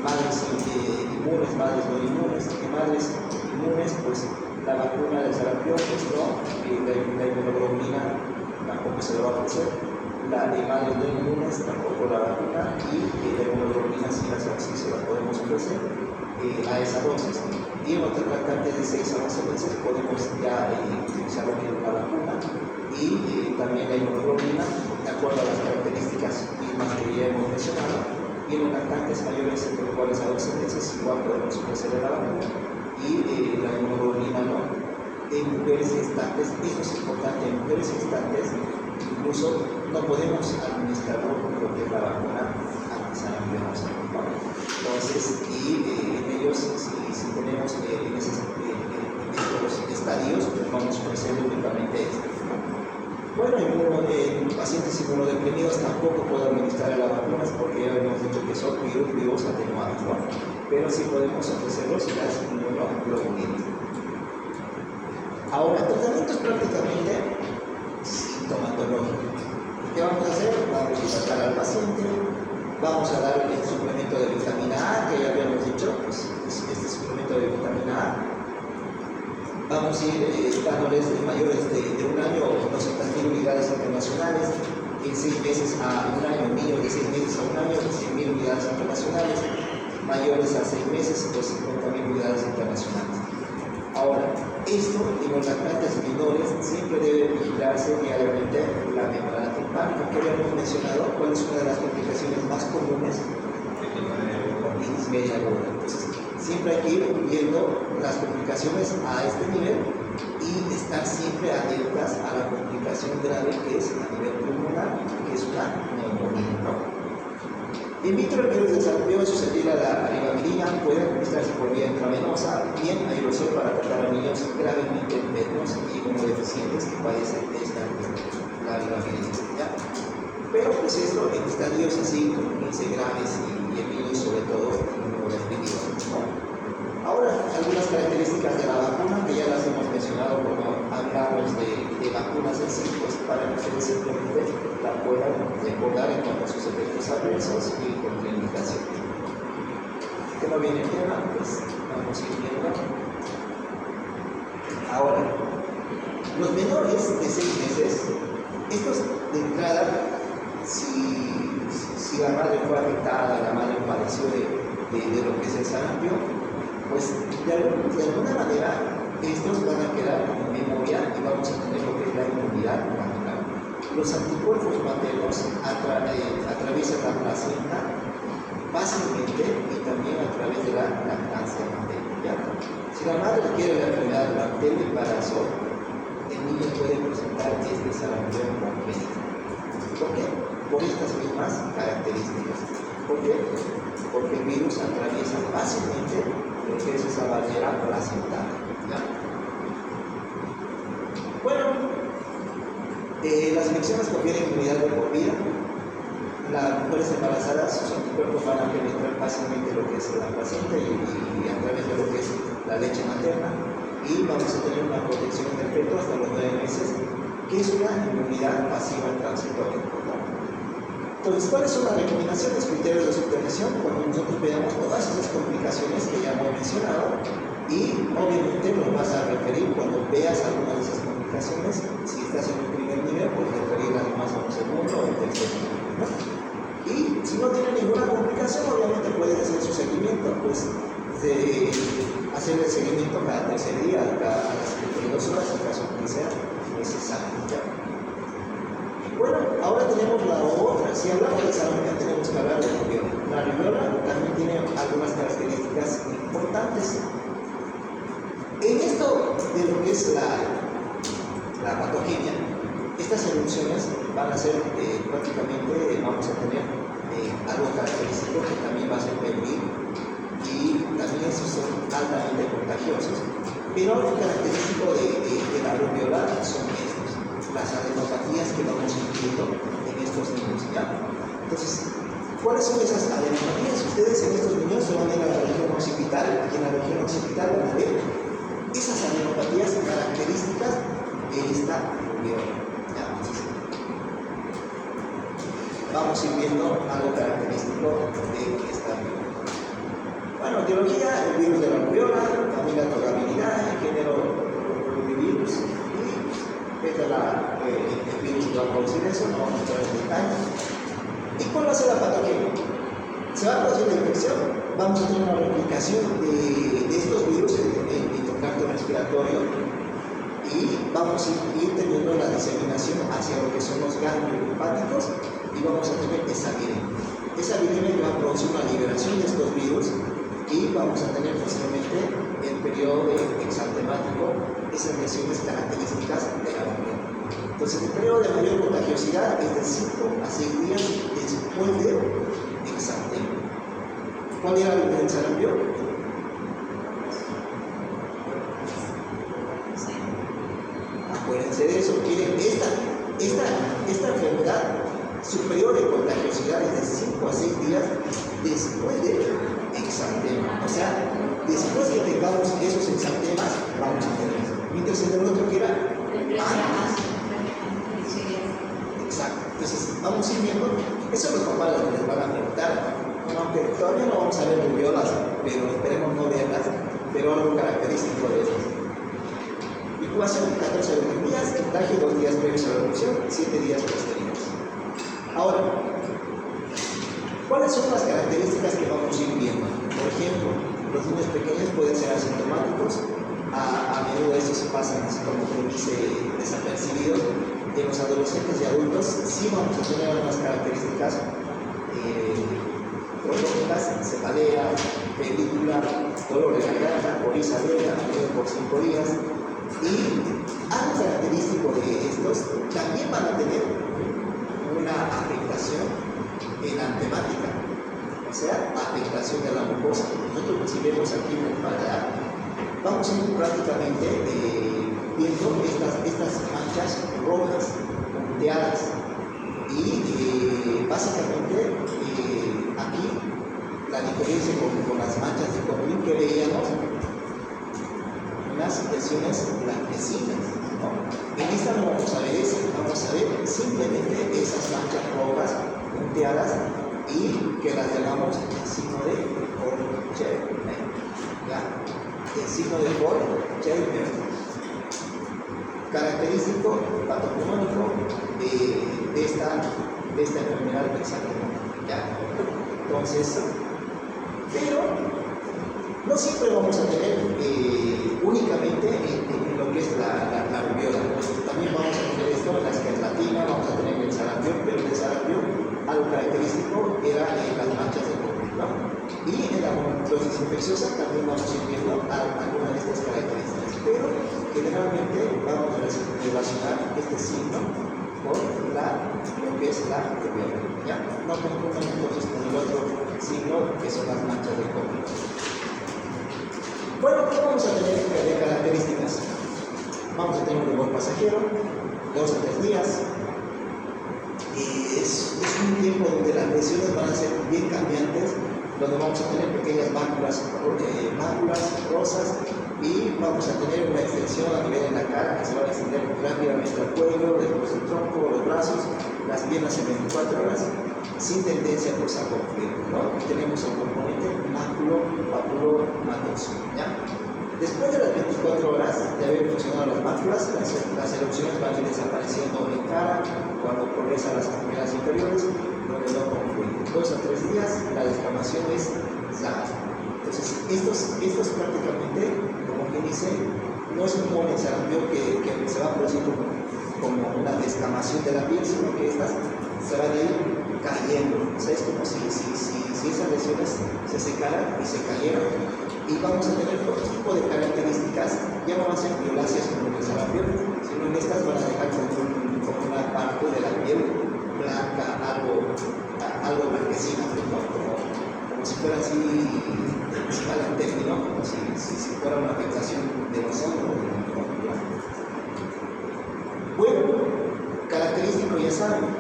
madres inmunes, madres no inmunes, y madres inmunes, pues la vacuna del sarampión, pues no, la inmunoglobulina tampoco se le va a ofrecer, la de madres no inmunes tampoco la vacuna, y la inmunoglobulina sí se la podemos ofrecer a esa dosis. Y en otros lactantes de 6 a 11 meses podemos ya utilizar la vacuna y también la inmunoglobulina, de acuerdo a las características mismas que ya hemos mencionado. Y en los lactantes mayores entre iguales a 12 meses igual podemos ofrecerle la vacuna y la inmunoglobulina no. En mujeres gestantes, eso es importante, en mujeres gestantes incluso no podemos administrarlo lo que es la vacuna antisarampiónica. Entonces, en ellos, si tenemos en estos estadios, pues vamos a ofrecer únicamente esto. Bueno, en pacientes inmunodeprimidos tampoco puedo administrar las vacunas porque ya hemos dicho que son virus atenuados, ¿no? Pero sí podemos ofrecerlos las inmunoglobulinas. Ahora, el tratamiento es prácticamente sintomatológico. ¿Qué vamos a hacer? Vamos a tratar al paciente, vamos a dar el suplemento de vitamina A, que ya habíamos dicho, pues este suplemento de vitamina A. Vamos a ir dándoles de mayores de 1 año 200.000 unidades internacionales, en 6 meses a 1 año, niños de 6 meses a 1 año, 100.000 unidades internacionales, mayores a 6 meses, pues 50.000 unidades internacionales. Ahora, esto en los lactantes menores siempre debe vigilarse diariamente la membrana timpánica, que habíamos mencionado, cuál es una de las complicaciones más comunes otitis media aguda. Entonces, siempre hay que ir viendo las complicaciones a este nivel y estar siempre alertas a la complicación grave que es a nivel pulmonar, que es una neumonía, ¿no? In vitro, el virus del sarampión susceptible a la ribavirina puede administrarse por vía intravenosa, bien aerosol para tratar a niños gravemente enfermos y inmunodeficientes que padecen la ribavirina. ¿Ya? Pero pues esto en estadios así como 15 graves y en niños sobre todo inmunodeprimidos, ¿no? Ahora, algunas características de la vacuna que ya las hemos mencionado cuando hablamos de vacunas en sí, pues para que ustedes simplemente la puedan recordar en cuanto a sus efectos adversos y contraindicación. ¿Qué no viene el tema? Pues vamos a ir viendo. Ahora, los menores de 6 meses, estos de entrada, si la madre fue afectada, la madre padeció de lo que es el sarampión, pues de alguna manera estos van a quedar en memoria y vamos a tener lo que es la inmunidad natural. Los anticuerpos maternos atraviesan la placenta fácilmente y también a través de la lactancia materna. ¿Ya? Si la madre adquiere la enfermedad durante el embarazo, el niño puede presentar este sarampión congénito. ¿Por qué? Por estas mismas características. ¿Por qué? Porque el virus atraviesa fácilmente lo que es esa barrera placental. ¿Ya? Bueno, las infecciones confieren inmunidad de por vida. Las mujeres embarazadas, sus anticuerpos van a penetrar fácilmente lo que es la placenta y a través de lo que es la leche materna, y vamos a tener una protección del feto hasta los 9 meses, que es una inmunidad pasiva transitoria. Entonces, ¿cuáles son las recomendaciones, criterios de supervisión? Cuando nosotros veamos todas esas complicaciones que ya hemos mencionado, y obviamente nos vas a referir cuando veas alguna de esas complicaciones. Si estás en un primer nivel, pues referirlas más a un segundo o un tercer nivel, ¿no? Y si no tiene ninguna complicación, obviamente puedes hacer su seguimiento, pues hacer el seguimiento cada tercer día, cada 72 horas, en caso que sea necesario. ¿Ya? Bueno, ahora tenemos la otra. Si hablamos de sarampión, tenemos que hablar de la rubiola. La rubiola también tiene algunas características importantes. En esto de lo que es la patogenia, estas erupciones van a ser prácticamente, vamos a tener algo característico que también va a ser febril, y también esos son altamente contagiosos. Pero algo característico de la rubiola son estos, las adenopatías que vamos viendo en estos niños. ¿Ya? Entonces, ¿cuáles son esas adenopatías? Ustedes en estos niños se van a ir a la región occipital, y en la región occipital van a ver esas adenopatías características de esta rubiola. Entonces, vamos a ir viendo algo característico de esta rubiola. Bueno, etiología, el virus de la rubiola, familia Togabilidae, género Rubiovirus, y el virus que va a producir eso, no vamos a entrar en detalle. ¿Y cuál va a ser la patología? Se va a producir la infección, vamos a tener una replicación de estos virus en el tracto respiratorio, y vamos a ir teniendo la diseminación hacia lo que son los ganglios linfáticos, y vamos a tener esa viremia. Esa viremia va a producir una liberación de estos virus, y vamos a tener posiblemente el periodo exantemático, esas lesiones características de la rubiola. Entonces, el periodo de mayor contagiosidad es de 5 a 6 días después de exantema. ¿Cuál era el sarampión? Acuérdense de eso. Miren, esta enfermedad, su periodo de contagiosidad es de 5 a 6 días después de exantema. O sea, después que tengamos esos exantemas, vamos a tener eso. Mientras el otro que era antes. Exacto. Entonces, vamos a ir viendo. Eso los papás les van a preguntar. Aunque todavía no vamos a ver rubiolas, pero esperemos no verlas, pero algo característico de ellas. Incubación 14 a 21 días, contagio 2 días previos a la erupción, 7 días posteriores. Ahora, ¿cuáles son las características que vamos a ir viendo? Por ejemplo, los niños pequeños pueden ser asintomáticos, a menudo estos pasan así como que dice desapercibidos. En los adolescentes y adultos sí vamos a tener algunas características prológicas, cefalea, película, dolor de garganta, coriza aguda, por 5 días. Y algo característico de estos también van a tener una afectación enantemática, o sea, afectación de la mucosa. Nosotros, si vemos aquí en el paladar, vamos a ir prácticamente viendo estas manchas rojas, punteadas, y básicamente aquí la diferencia con las manchas de Corlin que veíamos, unas lesiones blanquecinas, ¿no? En esta no vamos a ver eso, vamos a ver simplemente esas manchas rojas, punteadas, y que las llamamos el signo de Born-Schreiber. El signo de Born-Schreiber. Característico patognomónico de esta enfermedad del exantema. ¿Ya? Entonces, pero No siempre vamos a tener únicamente en lo que es la rubiola, pues también vamos a tener esto en la escarlatina, vamos a tener el sarampión, pero en el sarampión algo característico era las manchas de COVID, ¿no? Y en la mononucleosis infecciosa también vamos a ir viendo algunas de estas características, pero generalmente vamos a relacionar este signo con lo que es la rubiola, ¿ya? No confundan entonces con el otro signo que son las manchas de COVID. Bueno, ¿qué vamos a tener de características? Vamos a tener un rubor pasajero, 2 a 3 días. Es un tiempo donde las lesiones van a ser bien cambiantes, donde vamos a tener pequeñas máculas rosas y vamos a tener una extensión a nivel de la cara que se va a extender rápidamente al cuello, después el tronco, los brazos, las piernas en 24 horas, sin tendencia pues, a conflicto, ¿no? Y tenemos el componente máculo-papulomatoso, ¿ya? Después de las 24 horas de haber funcionado las máculas, las erupciones van a ir desapareciendo en cara cuando progresan las extremidades inferiores, donde no concluye. 2 a 3 días, la descamación es sana. Entonces, estos prácticamente, como que dice, no es como el sarampión que se va a producir como una descamación de la piel, sino que estas se van a ir cayendo. O sea, es como si esas lesiones se secaran y se cayeran. Y vamos a tener otro tipo de características, ya no van a ser violáceas como en el sarampión, sino en estas van a dejar como una parte de la piel blanca, algo blanquecina, ¿no? Como si fuera así, mal en término, como si fuera una afectación de los ojos. Bueno, característico ya saben,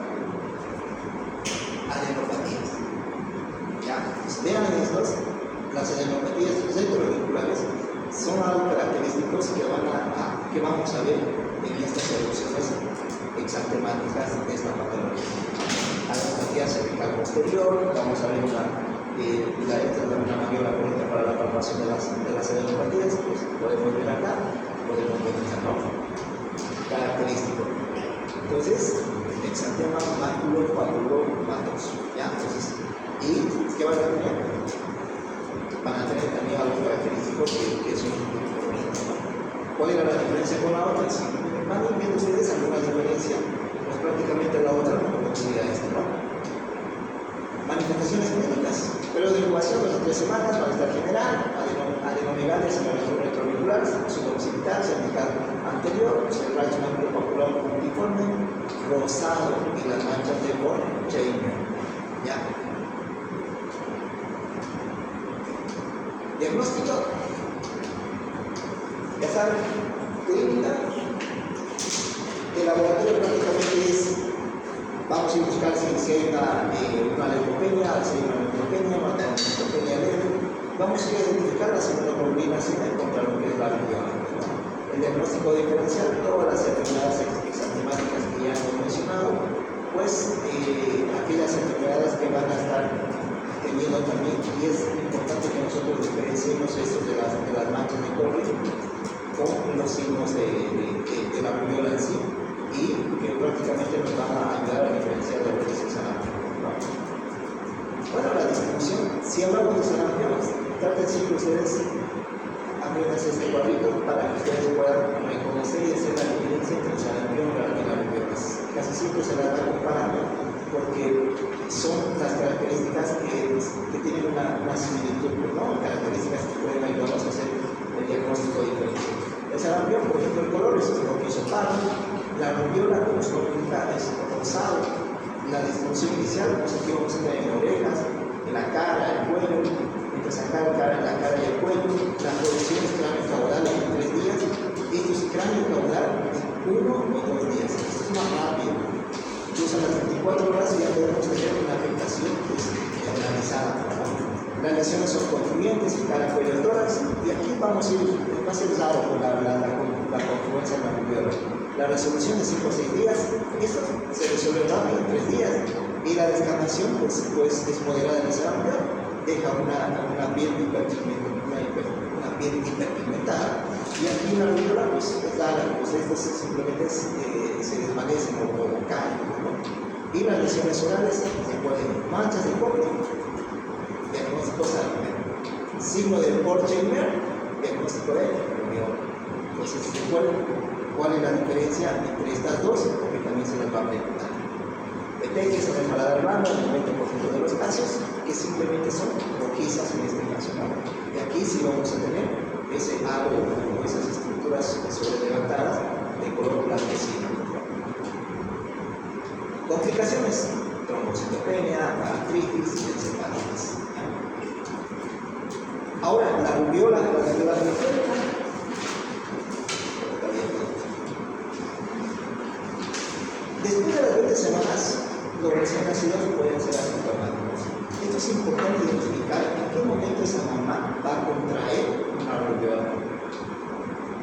adenopatías. Ya, pues vean estos. Las adenopatías retroauriculares son algo característicos que vamos a ver en estas erupciones exantemáticas de esta patología. Adenopatía cervical posterior, vamos a ver una mayor apertura para la palpación de las adenopatías, pues podemos ver acá, podemos ver acá, ¿no? Característico. Entonces, exantema máculo-papulomatoso, ¿ya? Entonces, ¿y qué van a tener? Van a tener también algo característico que es un bonito, ¿no? ¿Cuál era la diferencia con la otra? Si van a ir viendo ustedes alguna diferencia, pues prácticamente la otra no conocía esta, ¿no? Manifestaciones clínicas, periodo de incubación de 3 semanas, malestar general, adenomegalias en los retroauriculares, suboccipital, cervical anterior, cervical maculopapular multiforme, rosado y las manchas de von Chainer, ¿ya? Diagnóstico, ya saben, clínica, el laboratorio prácticamente es, vamos a ir a buscar si hay una leucopenia, si hay una neutropenia, una neutropenia leve, vamos a ir a identificar la inmunoglobulinas y encontrar lo que es la rubiola, ¿no? El diagnóstico diferencial, todas las enfermedades exantemáticas que ya hemos mencionado, pues aquellas enfermedades que van a estar teniendo también, y es importante que nosotros diferenciemos esto de las manchas de COVID con los signos de la rubiola en sí, y que prácticamente nos van a ayudar a diferenciar de lo que es el sarampión, ¿no? Bueno, la distribución, si hablamos de sarampión, traten siempre ustedes aprenderse este cuadrito para que ustedes puedan reconocer y hacer la diferencia entre el sarampión y la rubiola. Casi siempre se la van comparando porque son las características que tienen una similitud, ¿no? Características que pueden ayudarnos a hacer el diagnóstico diferente. El sarampión, por ejemplo, el color es rojizo pardo, la rubiola, como su nombre indica, es rosado. La distribución inicial, pues aquí vamos a tener en orejas, en la cara, el cuello, mientras acá en la cara y el cuello, las producciones cráneo-caudal en 3 días, esto es cráneo-caudal en 1 o 2 días, esto es más rápido. Incluso a las 24 horas ya podemos tener una afectación generalizada, ¿no? Las lesiones son concluyentes, cara, cuello, tórax, y aquí vamos a ir más raro con la confluencia en la rubiola. La resolución de 5 o 6 días, esto se resuelve rápido en 3 días, y la descamación pues es moderada en el sarampión, deja una piel hiperpigmentada, y aquí en la rubiola pues estos simplemente se desvanecen o caen, ¿no? Y las lesiones orales se pueden manchas de cobre, diagnóstico sarampión. signo de Port-Chamber, diagnóstico de rubiola. Entonces, ¿cuál es la diferencia entre estas dos? Porque también se les va a preguntar. Petequias en el paladar blando en el 90% de los casos, que simplemente son rojizas en este caso, ¿no? Y aquí sí vamos a tener ese halo o esas estructuras sobrelevantadas de color blanquecino. Complicaciones: trombocitopenia, artritis, encefalitis. Ahora, la rubiola periférica. Después de las 20 semanas, los recién nacidos pueden ser asintomáticos. Esto es importante identificar en qué momento esa mamá va a contraer una rubiola.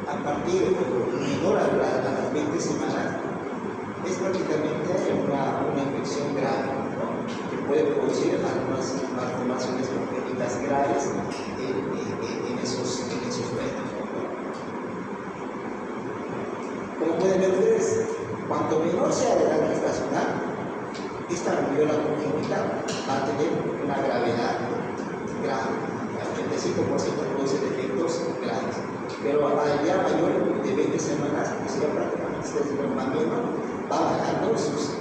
A partir de menor a las 20 semanas, es prácticamente una infección grave, ¿no? Que puede producir algunas malformaciones congénitas graves en esos fetos, ¿no? Como pueden ver ustedes, cuanto menor sea la edad gestacional, esta rubiola congénita va a tener una gravedad grave. El 85% produce defectos graves. Pero a ya mayor de 20 semanas, pues ya prácticamente se desploma menos, va bajando sus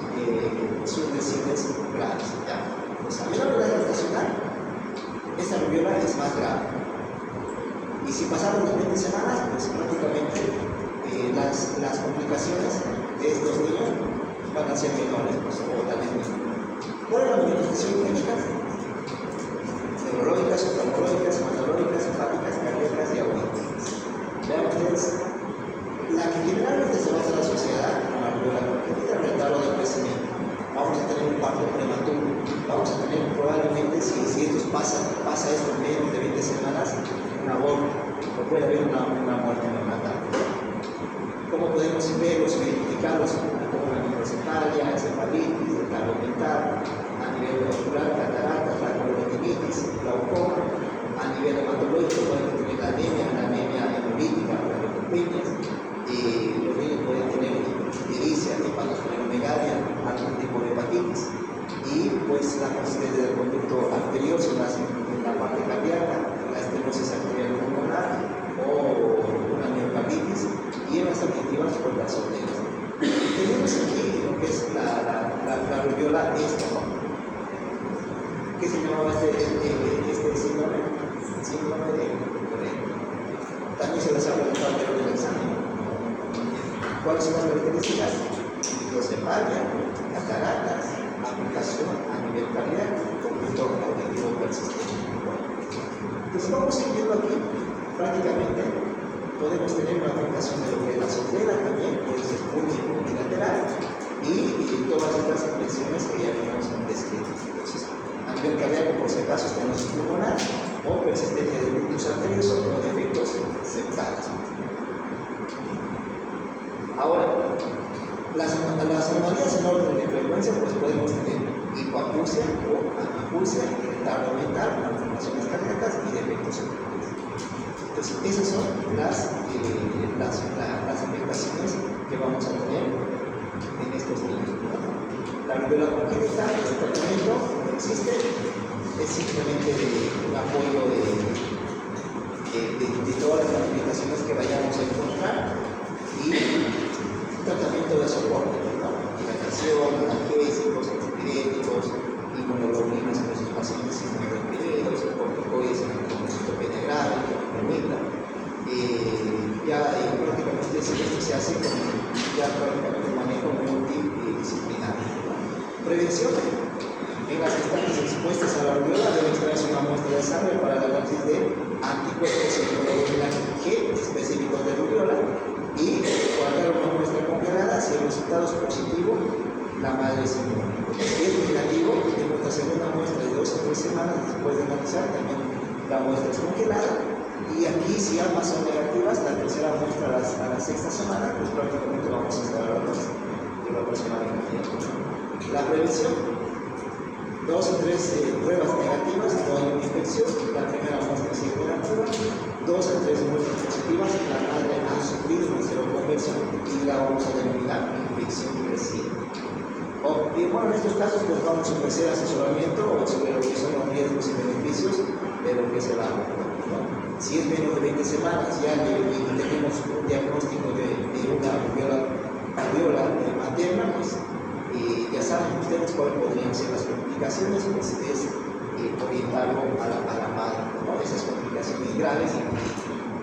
lesiones graves. ¿Ya? Pues a menor edad gestacional, esta rubiola es más grave. Y si pasaron las 20 semanas, pues prácticamente las complicaciones de estos niños van a ser menores, pues, o tal vez menores. ¿Cuál es la manifestación clínica? Neurológicas, oftalmológicas, hematológicas, hepáticas, cardíacas y auditivas. Vean ustedes, la que generalmente se basa en la sociedad, la rubiola congénita, el retardo del crecimiento. Vamos a tener un parto prematuro, vamos a tener probablemente, si esto pasa esto en menos de 20 semanas, un aborto, o puede haber una muerte neonatal. ¿Cómo podemos verlos o identificarlos? Como la microcefalia, encefalitis, retardo mental, a nivel vascular, cataratas, la colonitinitis, glaucoma, a nivel hematológico pueden tener la anemia hemolítica, las leucopenias, los niños pueden tener ictericia, hepatosplenomegalia, algún tipo de hepatitis, y pues la consistencia del conducto arterial se hace en la parte cardíaca, la estenosis arterial pulmonar o una miocarditis, y en las auditivas por las ordenas. Tenemos aquí lo que es la rubiola esta, ¿no? ¿Qué se llamaba este síndrome? Síndrome de Rett. También se les habla del examen. ¿Cuáles son las características? Microcefalia, cataratas, aplicación a nivel cardíaco, conducto auditivo persistente. Entonces vamos a ir viendo aquí prácticamente. Podemos tener una afectación de lo que es la sordera también, puede ser unilateral, y todas estas infecciones que ya habíamos descrito. Entonces, a nivel cardíaco, por si acaso, estenosis pulmonar o persistencia de ductus arteriosos o defectos septales. Ahora, las anomalías en orden de frecuencia, pues podemos tener hipoacusia o anapusia, retardo mental, malformaciones cardíacas y defectos septales. Entonces, esas son las afectaciones que vamos a tener en estos niños. La rubiola congénita, el tratamiento no existe, es simplemente un apoyo de todas las aplicaciones que vayamos a encontrar y un tratamiento de soporte, ¿no? Hidratación, analgésicos, antipiréticos, inmunoglobulinas en esos pacientes inmunodeprimidos, corticoides en el trombocitopenia grave, que nos permita. Prácticamente esto se hace con prácticamente manejo multidisciplinario. Prevención: en las que están expuestas a la rubiola debe extraerse una muestra de sangre para el análisis de anticuerpos inmunoglobulina G específicos de rubiola y guardar una muestra congelada. Si el resultado es positivo, la madre es inmune. Si es negativo, tenemos la segunda muestra de 2 o 3 semanas después de analizar, también la muestra es congelada. Y aquí, si ambas son negativas, la tercera muestra a la sexta semana, pues prácticamente vamos a estar hablando de la persona negativa. La prevención: 2 o 3 pruebas negativas, no hay una infección. La primera muestra es negativa, 2 o 3 muestras positivas, la madre ha sufrido una seroconversión y la vamos a denominar infección reciente. Y bueno, en estos casos pues vamos a ofrecer asesoramiento sobre lo que son los riesgos y beneficios de lo que es el aborto, ¿no? Si es menos de 20 semanas ya tenemos un diagnóstico de una rubiola materna, pues ya saben ustedes cuáles podrían ser las complicaciones, pues es orientarlo a la madre, ¿no? Esas complicaciones graves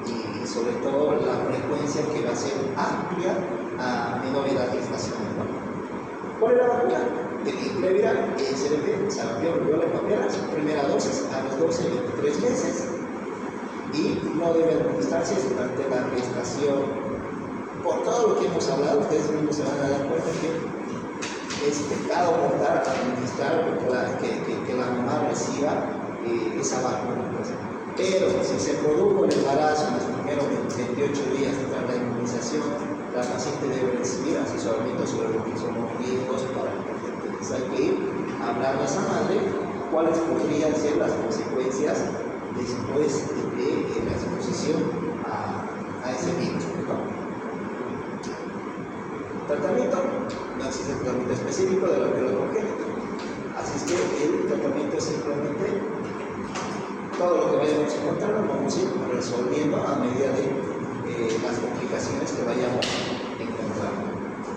y sobre todo la frecuencia que va a ser amplia a menor edad gestacional, ¿no? ¿Cuál es la vacuna? Previral, CDP, sarampión, rubiola y papiera, primera dosis a los 12 y 23 meses y no debe administrarse durante la gestación. Por todo lo que hemos hablado, ustedes mismos se van a dar cuenta que es pecado mortal administrar que la mamá reciba esa vacuna. Pues. Pero si se produjo el embarazo en los primeros 28 días tras la inmunización, la paciente debe recibir asesoramiento sobre lo que son los riesgos para el paciente. Entonces hay que ir a hablarle a esa madre cuáles podrían ser las consecuencias después de la exposición a ese virus, ¿no? Tratamiento, no existe tratamiento específico de la viola congénita. Así es que el tratamiento es simplemente todo lo que vayamos encontrando, vamos a ir resolviendo a medida de las complicaciones que vayamos encontrando.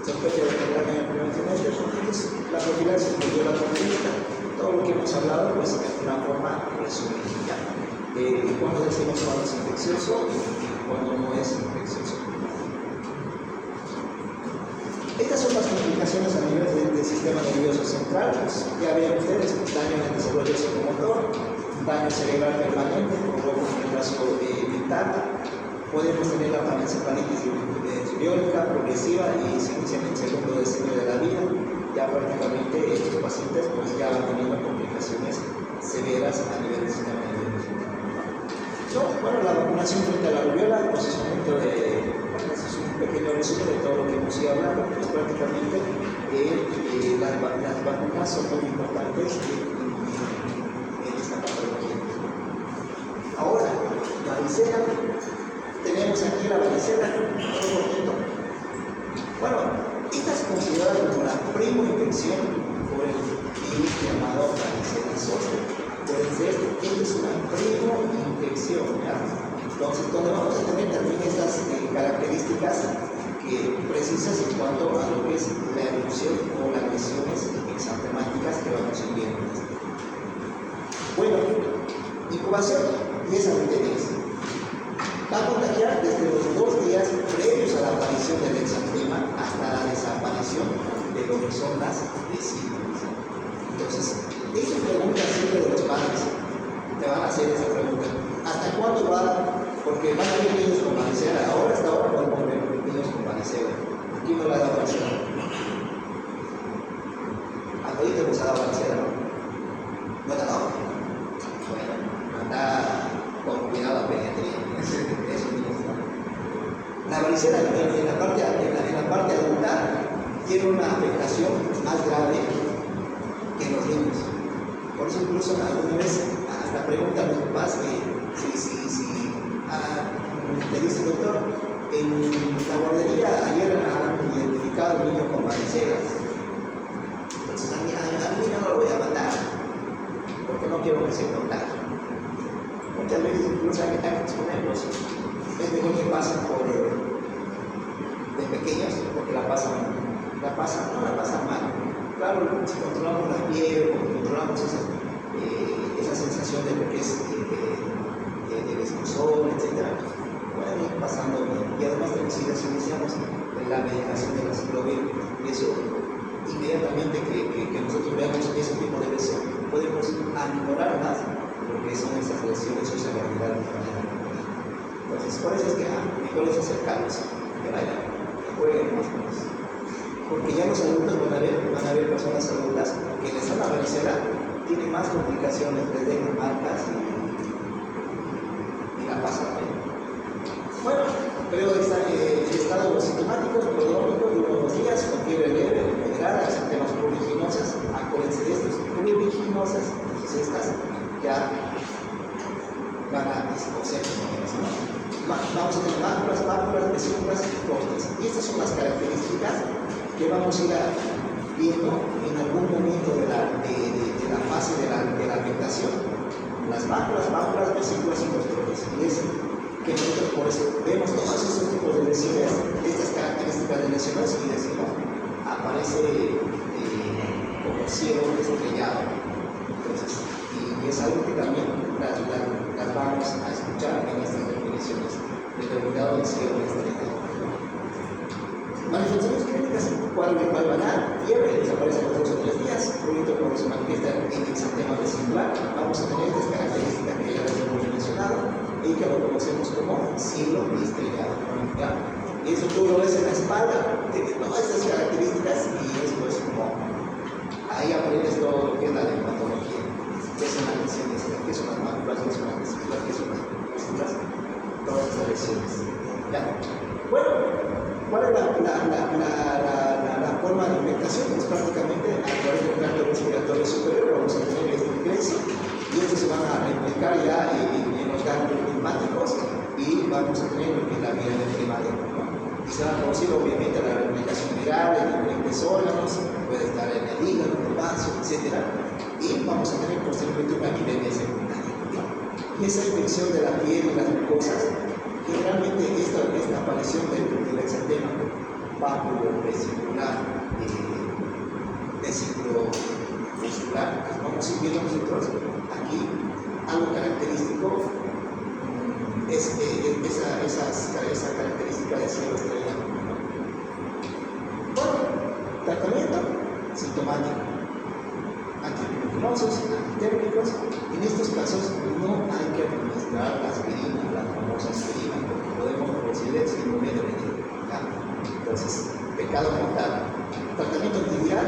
Sospecha de enfermedad en el primer trimestre, la profilaxis de viola congénita, todo lo que hemos hablado, pues de una forma resumida. Cuando decimos cuando es infeccioso y cuando no es infeccioso. Estas son las complicaciones a nivel del sistema nervioso central. Pues, ya ven ustedes, daño en el desarrollo psicomotor, daño cerebral permanente, con retraso mental. Podemos tener la parencefalitis biólica progresiva y se inicia en el segundo decenio de la vida. Ya prácticamente estos pacientes pues, ya van teniendo complicaciones severas a nivel del sistema nervioso central. Bueno, la vacunación frente a la rubiola, pues es un pequeño resumen de todo lo que hemos ido hablando. Pues prácticamente las vacunas son muy importantes en esta patología. Ahora, la varicela. Tenemos aquí la varicela, bueno, esta es considerada como la prima infección por el virus llamado varicela zoster. Entonces, esta es una prima infección, ¿ya? Entonces, donde vamos a tener también estas características precisas en cuanto a lo que es la erupción o las lesiones exantemáticas que vamos a ir viendo. Bueno, incubación 10 a 20 días. Va a contagiar desde los 2 días previos a la aparición del exantema hasta la desaparición de lo que son las lesiones. Entonces, esa pregunta siempre de los padres te van a hacer esa pregunta. ¿Hasta cuándo va? Porque van a haber niños con varicela. Ahora hasta ahora podemos ver niños con varicela. ¿Quién no le ha dado varicela? A todos te ha dado varicela, ¿no? ¿No te ha dado? Bueno, anda con cuidado a pediatría. La varicela en la parte adulta tiene una afectación más grave que en los niños. Por eso incluso alguna vez hasta preguntan a los papás le dice doctor, en la guardería ayer han identificado a un niño con varicela. Entonces a mí no lo voy a mandar porque no quiero que se contagie. Muchas veces incluso hay que exponerlos. Es mejor que pasen de pequeños porque no la pasan mal. Claro, si controlamos la piel, controlamos esa sensación de lo que es el escozor, etc., pueden ir pasando bien. Y además si iniciamos la medicación de la ciclovir, y eso inmediatamente que nosotros veamos ese tipo de lesión, podemos aminorar más lo que son esas lesiones o esa gravedad de manera. Entonces, por eso es que mejor es acercarlos, que vayan, que jueguen más con eso. Porque ya los adultos van a ver personas adultas que les dan la varicela, tienen más complicaciones, les dejan marcas y la pasan bien. Bueno, pero el estado sintomático, prodrómico de unos días, con fiebre leve, moderada, exantemas pruriginosas, acuérdense de estas pruriginosas, entonces estas ya van a escocer. Vamos a tener máculas, vesículas y costas. Y estas son las características que vamos a ir viendo en algún momento de la fase de la afectación, las válvulas, vesículas y posteriores. Y es que nosotros por eso vemos todos esos tipos de lesiones, estas características de lesiones y decimos, aparece como cielo estrellado. Entonces, y es algo que también las vamos a escuchar en estas definiciones, determinado del cielo estrellado. Manifestaciones clínicas, ¿cuál van a dar? Fiebre, desaparece a los 2 o 3 días, ruido cuando se manifiesta en exantema vesicular. Vamos a tener estas características que ya les hemos mencionado y que lo conocemos como cielo estrellado. ¿Ya? Y eso tú lo ves en la espalda, tiene todas estas características y es pues como ahí aprendes todo lo que es la dermatología, qué son las lesiones, qué son las máculas, qué son las vesículas, qué son las vesículas, todas estas lesiones. ¿Ya? Bueno, ¿cuál es la forma de infectación? Pues prácticamente a través del tracto respiratorio superior vamos a tener este ingreso y estos se van a replicar ya en los ganglios linfáticos y vamos a tener lo que es la vía primaria, ¿no? Y se va a producir obviamente la replicación viral en diferentes órganos, puede estar en el hígado, en el vaso, etc. Y vamos a tener posteriormente una epidemia secundaria, ¿no? Y esa infección de la piel y las mucosas, generalmente esta aparición del exantema pápulo, vesicular, vesículo muscular, que vamos a ir viendo nosotros aquí, algo característico es esa característica de cielo estrellado. Bueno, tratamiento sintomático, antituberculosos, antitérmicos. En estos casos no hay que administrar la aspirina, la famosa aspirina, porque podemos producir el síndrome de veneno. Entonces, pecado mortal. Tratamiento antiviral.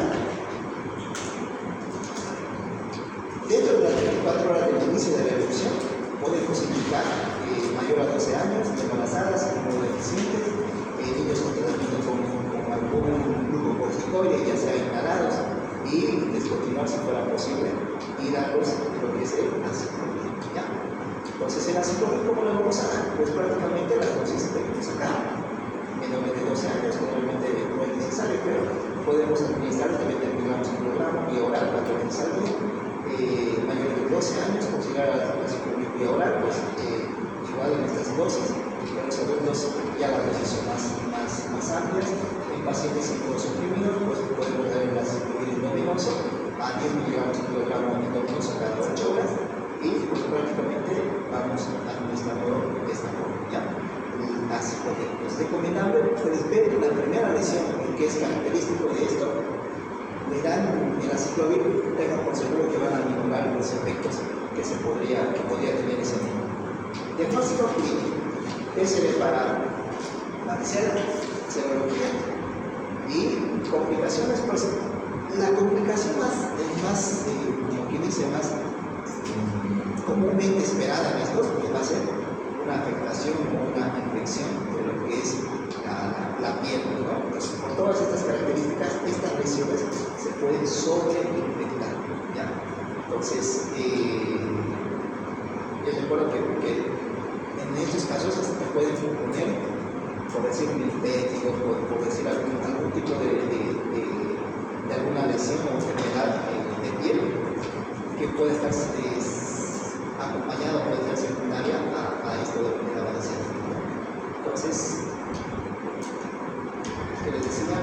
Dentro de las 24 horas del inicio de la erupción, podemos indicar mayor a 12 años, embarazadas, inmunodeficientes, niños con tratamiento con algún glucocorticoide, ya sea inhalados, y descontinuar si fuera posible, y darlos lo que es el aciclovir. ¿Ya? Entonces, el aciclovir, ¿cómo lo vamos a dar? Pues prácticamente las dosis que tenemos acá. Menores de 12 años, generalmente no es necesario, pero podemos administrar también terminamos el programa vía oral 4 veces al día. Mayores de 12 años, considerar la aciclovir vía oral, pues igual en estas dosis, pero los adultos ya las dosis son más amplias. En pacientes inmunosuprimidos, pues podemos dar el aciclovir endovenoso a 10 miligramos por kilogramo endovenoso cada 8 horas y pues prácticamente vamos administrando de esta forma. ¿Ya? Aciclovir. Es recomendable, pues ver la primera lesión que es característico de esto, le dan el aciclovir, tengan por seguro que van a minorar los efectos que podría tener ese niño. Diagnóstico clínico, PCR para varicela, serología y complicaciones, pues la complicación más comúnmente esperada en estos, pues va a ser una afectación o una infección de lo que es la piel, ¿no? Entonces, por todas estas características, estas lesiones se pueden sobreinfectar, ¿ya? Entonces, yo recuerdo que en estos casos hasta te pueden poner, por decir linféticos, por decir algún tipo de alguna lesión o enfermedad de piel que puede estar acompañada, puede ser secundaria a esto de lo que la varicela. Entonces, ¿qué les decía?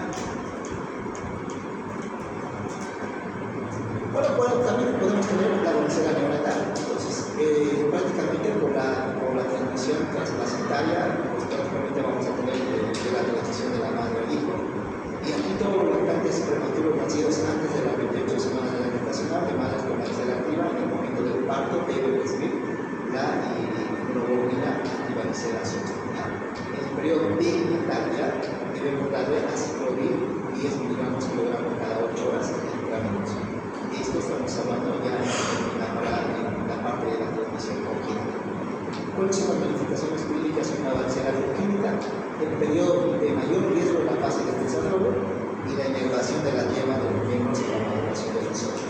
Bueno, también podemos tener la varicela neonatal. Entonces, prácticamente por la transmisión transplacentaria, pues prácticamente vamos a tener la transición de la madre al hijo. Y aquí todos los lactantes prematuros nacidos antes de las 28 semanas de la gestacional, de madres con varicela activa, en el momento del parto deben recibir la inmunoglobulina antivaricela sostenida. En el periodo perinatal ya debemos darle aciclovir 10 miligramos kilogramo cada 8 horas en el intravenoso. Esto estamos hablando ya en la parte de la transmisión congénita. ¿Cuáles son las manifestaciones clínicas de una varicela congénita? El periodo de mayor riesgo en la fase de desarrollo y la inervación de la yema de los miembros y la maduración de los ojos.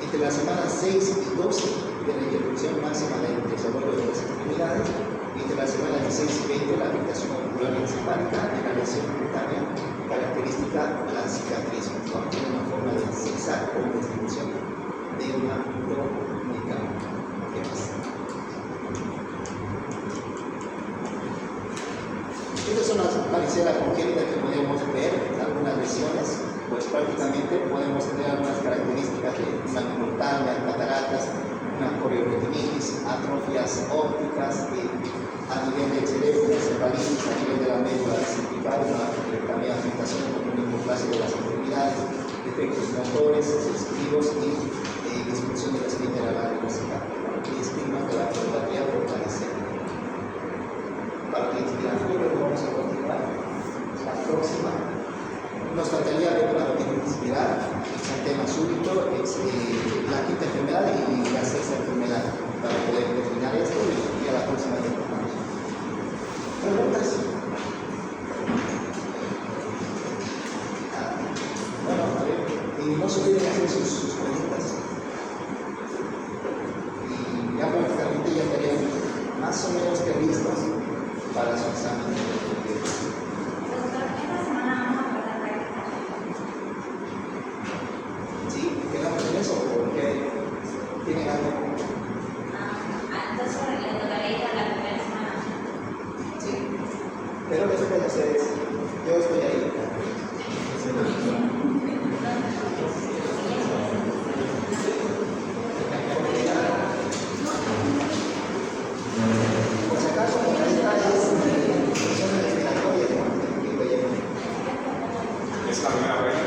Entre las semanas 6 y 12 de la interrupción máxima del desarrollo de las extremidades, Entre la semana 16 y 20, la afectación ocular encefálica y la lesión cutánea característica la cicatriz, ¿no? Tiene una forma de zigzag con distribución de una dominica. ¿Qué más? Estas son las varicelas congénitas que podemos ver, algunas lesiones, pues prácticamente podemos tener algunas características de una miocardia, cataratas, una corioretinitis, atrofias ópticas, a nivel del cerebro, encefalitis, a nivel de la médula cervical, también afectación con una hipoplasia de las extremidades, defectos motores, sensitivos y disfunción de la esfínter anal y estigmas de la neuropatía por parecer. Para la inspiración, vamos a continuar. La próxima nos faltaría ver la hepatitis viral, exantema súbito, la quinta enfermedad y la sexta enfermedad, para poder terminar esto y a la próxima temporada. ¿Preguntas? Bueno, a ver, y no se olviden hacer sus preguntas. Y ya prácticamente ya estarían más o menos que listos para su examen. Sí, quedamos en eso porque tienen algo. Entonces, le tocaré ir a la primera semana. Sí, pero después de ustedes, yo estoy ahí. Por si acaso, esta es la expiratoria de Es la primera vez.